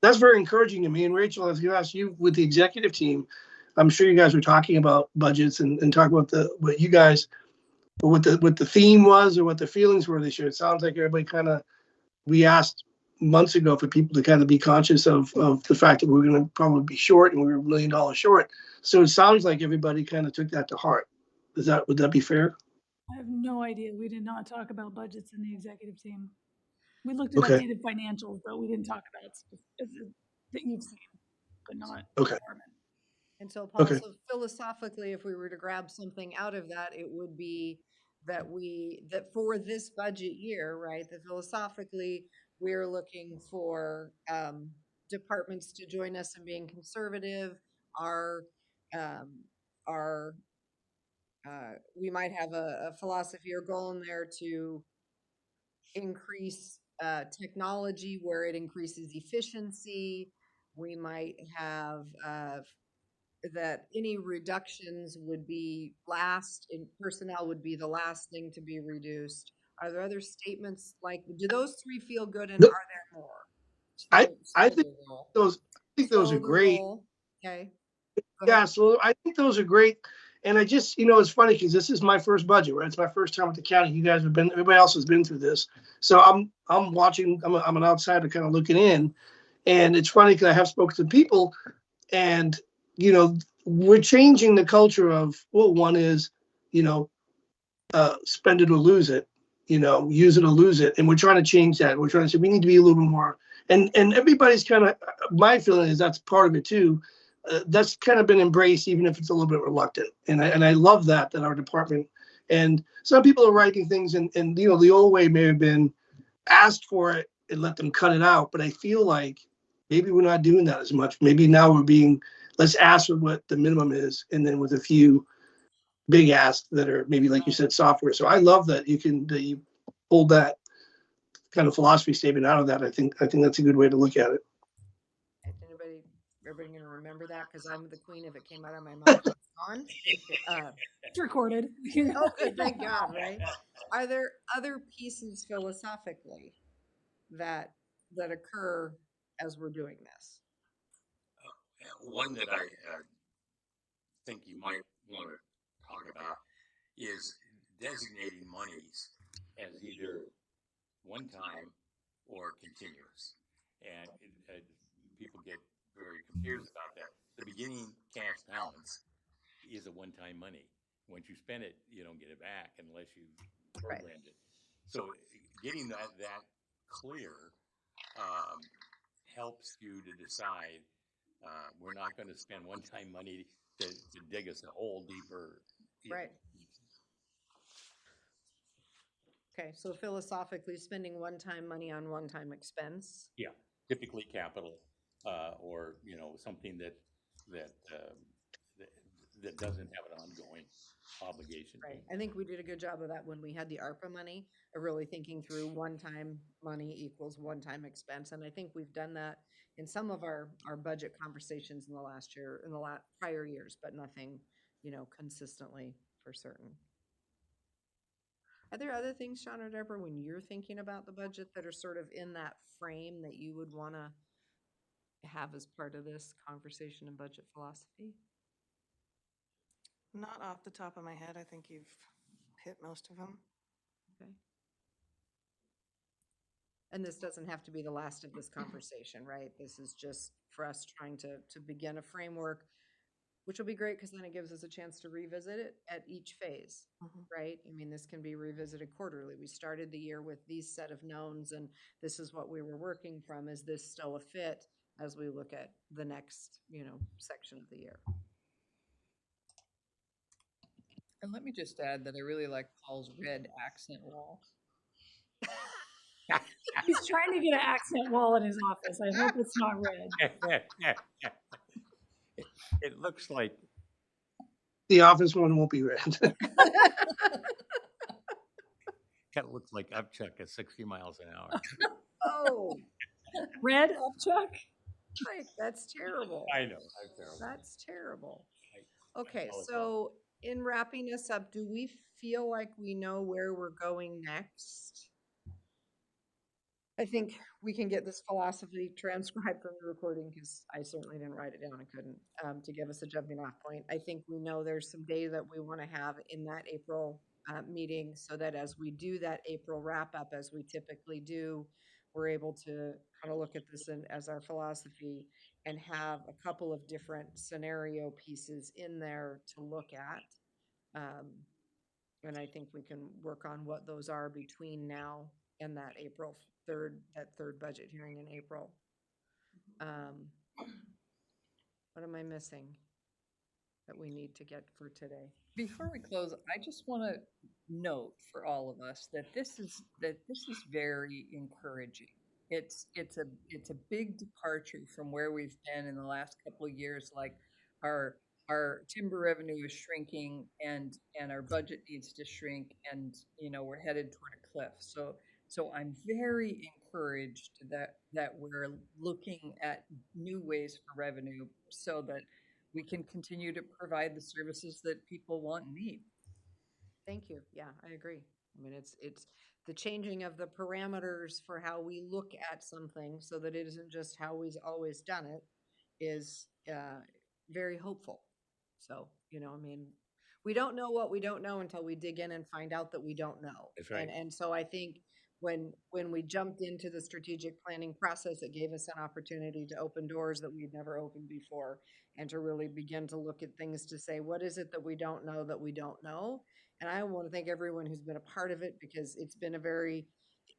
That's very encouraging to me. And Rachel, I was going to ask you with the executive team, I'm sure you guys were talking about budgets and talk about what the theme was or what the feelings were this year. It sounds like everybody we asked months ago for people to kind of be conscious of the fact that we were going to probably be short, and we were $1 million short. So it sounds like everybody kind of took that to heart. Would that be fair? I have no idea. We did not talk about budgets in the executive team. We looked at Okay. updated financials, but we didn't talk about that you've seen, but not. Okay. department. And so, Paul, Okay. so philosophically, if we were to grab something out of that, it would be that for this budget year, right, that philosophically, we're looking for departments to join us in being conservative. We might have a philosophy or goal in there to increase technology where it increases efficiency. We might have that any reductions would be personnel would be the last thing to be reduced. Are there other statements do those three feel good, and No. are there more? I Slow think the roll. those Slow are the great. roll. Okay. Go Yeah, ahead. so I think those are great. And I just, it's funny because this is my first budget, right? It's my first time with the county. You guys everybody else has been through this. So I'm watching, I'm an outsider kind of looking in. And it's funny because I have spoken to people, and, we're changing the culture of, well, one is, spend it or lose it, use it or lose it. And we're trying to change that. We're trying to say we need to be a little bit more. And everybody's kind of, my feeling is that's part of it too. That's kind of been embraced, even if it's a little bit reluctant. And I love that our department, and some people are writing things and the old way may have been asked for it and let them cut it out. But I feel like maybe we're not doing that as much. Maybe now let's ask for what the minimum is. And then with a few big asks that are maybe, like you said, software. So I love that that you pulled that kind of philosophy statement out of that. I think that's a good way to look at it. Everybody gonna remember that? Cause I'm the queen if it came out of my mouth, it's gone. Uh, It's recorded. Oh, good, thank God, right? Are there other pieces philosophically that occur as we're doing this? One that I think you might want to talk about is designating monies as either one time or continuous. And people get very confused about that. The beginning cash balance is a one-time money. Once you spend it, you don't get it back unless you programmed it. So getting that clear helps you to decide we're not going to spend one-time money to dig us a hole deeper. Right. Okay, so philosophically, spending one-time money on one-time expense. Yeah, typically capital, or something that doesn't have an ongoing obligation. Right. I think we did a good job of that when we had the ARPA money, of really thinking through one-time money equals one-time expense. And I think we've done that in some of our budget conversations in the prior years, but nothing, consistently for certain. Are there other things, Sean or Deborah, when you're thinking about the budget that are sort of in that frame that you would want to have as part of this conversation and budget philosophy? Not off the top of my head. I think you've hit most of them. Okay. And this doesn't have to be the last of this conversation, right? This is just for us trying to begin a framework, which will be great because then it gives us a chance to revisit it at each phase, right? I mean, this can be revisited quarterly. We started the year with these set of knowns, and this is what we were working from. Is this still a fit as we look at the next, section of the year? And let me just add that I really like Paul's red accent wall. He's trying to get an accent wall in his office. I hope it's not red. It looks like The office one won't be red. kind of looks like Upchuck at 60 miles an hour. Oh, Red Upchuck? right, that's terrible. I know. I'm terrible. That's terrible. Okay, so in wrapping us up, do we feel like we know where we're going next? I think we can get this philosophy transcribed from the recording because I certainly didn't write it down. I couldn't, to give us a jumping off point. I think we know there's some data that we want to have in that April meeting so that as we do that April wrap up, as we typically do, we're able to kind of look at this as our philosophy and have a couple of different scenario pieces in there to look at. And I think we can work on what those are between now and that third budget hearing in April. What am I missing that we need to get for today? Before we close, I just want to note for all of us that this is very encouraging. It's a big departure from where we've been in the last couple of years. Like our timber revenue is shrinking, and our budget needs to shrink, and we're headed toward a cliff. So I'm very encouraged that we're looking at new ways for revenue so that we can continue to provide the services that people want and need. Thank you. Yeah, I agree. I mean, it's the changing of the parameters for how we look at something so that it isn't just how we've always done it is very hopeful. So, I mean, we don't know what we don't know until we dig in and find out that we don't know. That's right. And so I think when we jumped into the strategic planning process, it gave us an opportunity to open doors that we'd never opened before and to really begin to look at things to say, what is it that we don't know that we don't know? And I want to thank everyone who's been a part of it because it's been a very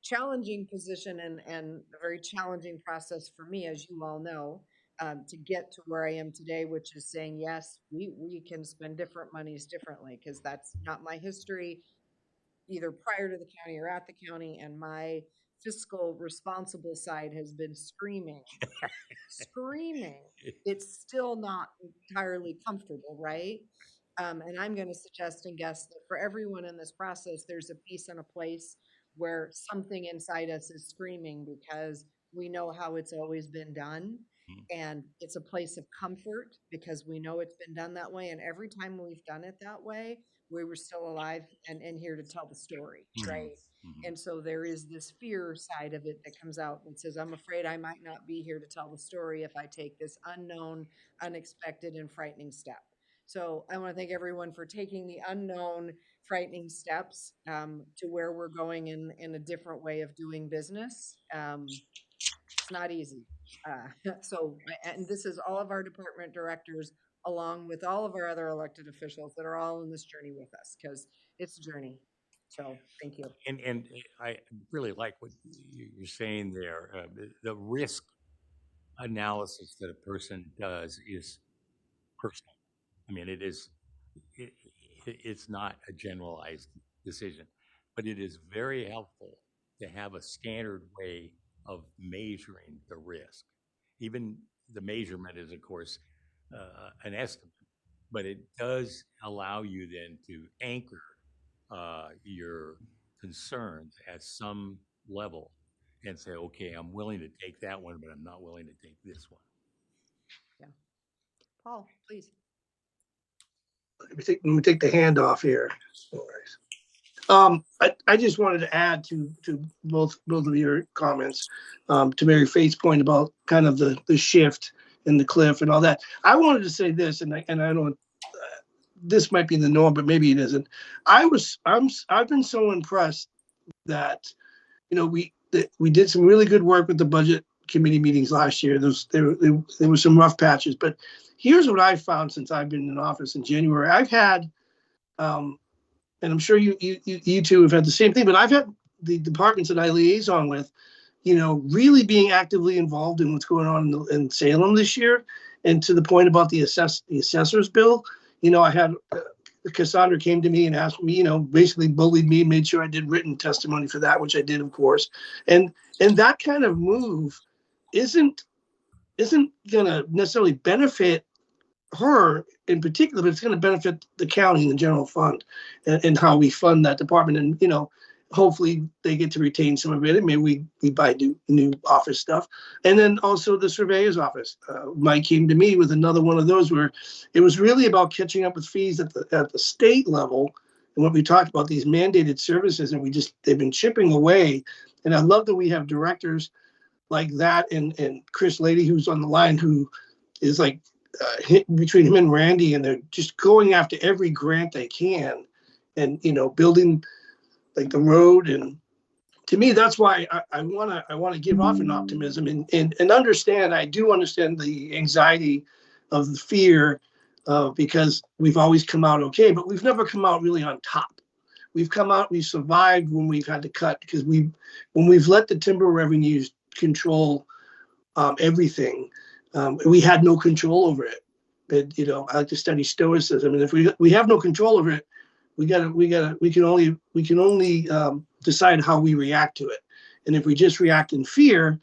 challenging position and a very challenging process for me, as you all know, to get to where I am today, which is saying, yes, we can spend different monies differently because that's not my history either prior to the county or at the county, and my fiscal responsible side has been screaming. It's still not entirely comfortable, right? And I'm gonna suggest and guess that for everyone in this process, there's a piece and a place where something inside us is screaming because we know how it's always been done. Mhm. And it's a place of comfort because we know it's been done that way. And every time we've done it that way, we were still alive and here to tell the story, right? Mhm. And so there is this fear side of it that comes out and says, I'm afraid I might not be here to tell the story if I take this unknown, unexpected, and frightening step. So I want to thank everyone for taking the unknown, frightening steps to where we're going in a different way of doing business. It's not easy. And this is all of our department directors, along with all of our other elected officials that are all in this journey with us, because it's a journey. So thank you. And I really like what you're saying there. The risk analysis that a person does is personal. I mean, it, it's not a generalized decision, but it is very helpful to have a standard way of measuring the risk. Even the measurement is, of course, an estimate, but it does allow you then to anchor your concerns at some level and say, okay, I'm willing to take that one, but I'm not willing to take this one. Paul, please. Let me take the handoff here. No worries. I just wanted to add to both of your comments, to Mary Faith's point about kind of the shift and the cliff and all that. I wanted to say this, and I don't. This might be the norm, but maybe it isn't. I've been so impressed that we did some really good work with the budget committee meetings last year. There were some rough patches, but here's what I've found since I've been in office in January. I've had, and I'm sure you two have had the same thing, but I've had the departments that I liaison with, really being actively involved in what's going on in Salem this year, and to the point about the assessor's bill. I had Cassandra came to me and asked me, basically bullied me, made sure I did written testimony for that, which I did, of course. And that kind of move isn't going to necessarily benefit her in particular, but it's going to benefit the county and the general fund, and how we fund that department. And hopefully they get to retain some of it, and maybe we buy new office stuff. And then also the surveyor's office. Mike came to me with another one of those where it was really about catching up with fees at the state level, and what we talked about, these mandated services, and they've been chipping away. And I love that we have directors like that, and Chris Lady, who's on the line, who is like, between him and Randy, and they're just going after every grant they can, and building like the road. And to me, that's why I wanna give off an optimism, and understand. I do understand the anxiety of the fear, because we've always come out okay, but we've never come out really on top. We've survived when we've had to cut, because when we've let the timber revenues control everything, we had no control over it. But I like to study stoicism, and if we have no control over it, we can only decide how we react to it. And if we just react in fear,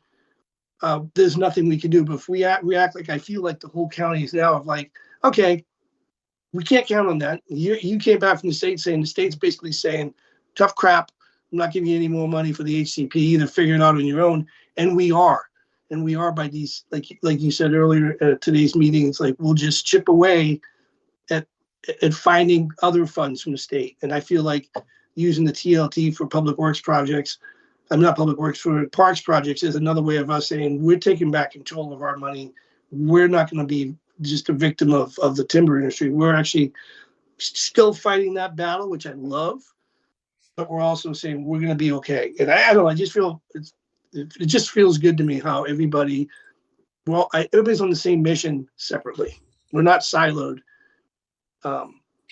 there's nothing we can do. But if we react like I feel like the whole county is now, of like, okay, we can't count on that. You came back from the state saying, the state's basically saying, tough crap. I'm not giving you any more money for the HCP. Either figure it out on your own. And we are. And we are, by these, like you said earlier at today's meeting, it's like we'll just chip away at finding other funds from the state. And I feel like using the TLT for public works projects, I'm not public works, for parks projects, is another way of us saying we're taking back control of our money. We're not going to be just a victim of the timber industry. We're actually still fighting that battle, which I love, but we're also saying we're going to be okay. And I don't know, I just feel it just feels good to me how everybody's on the same mission separately. We're not siloed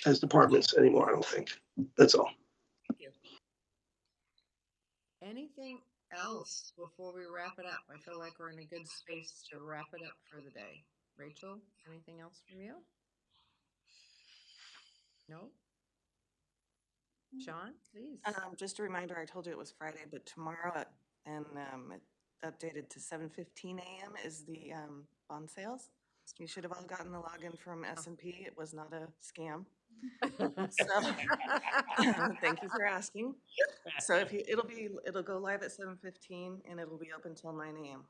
as departments anymore, I don't think. That's all. Thank you. Anything else before we wrap it up? I feel like we're in a good space to wrap it up for the day. Rachel, anything else from you? No? Sean, please. Just a reminder, I told you it was Friday, but tomorrow and it updated to 7:15 a.m. is the bond sales. You should have all gotten the login from S&P. It was not a scam. So, thank you for asking. So it'll go live at 7:15 and it'll be open till 9 a.m.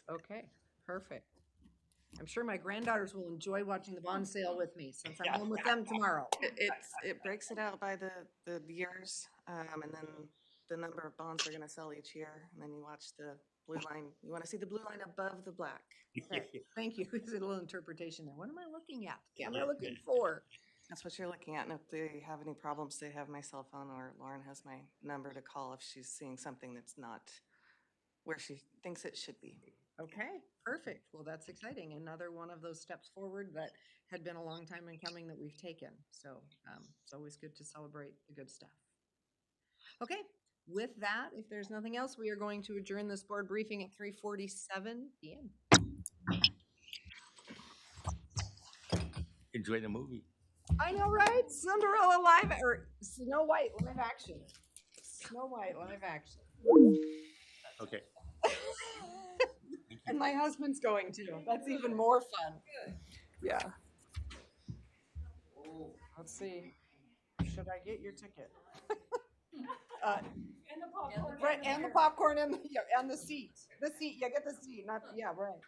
Okay, perfect. I'm sure my granddaughters will enjoy watching the bond sale with me since I'm home with them tomorrow. It breaks it out by the years, and then the number of bonds they're gonna sell each year, and then you watch the blue line. You wanna see the blue line above the black. Okay, thank you. There's a little interpretation there. What am I looking at? What am I looking for? That's what you're looking at, and if they have any problems, they have my cell phone, or Lauren has my number to call if she's seeing something that's not where she thinks it should be. Okay, perfect. Well, that's exciting. Another one of those steps forward that had been a long time in coming that we've taken. So it's always good to celebrate the good stuff. Okay, with that, if there's nothing else, we are going to adjourn this board briefing at 3:47 p.m. Enjoy the movie. I know, right? Cinderella live, or Snow White live action. Snow White live action. Okay. And my husband's going too. That's even more fun. Yeah. Let's see. Should I get your ticket? And the popcorn. Right, and the popcorn and the seat. The seat, yeah, get the seat, not, yeah, right.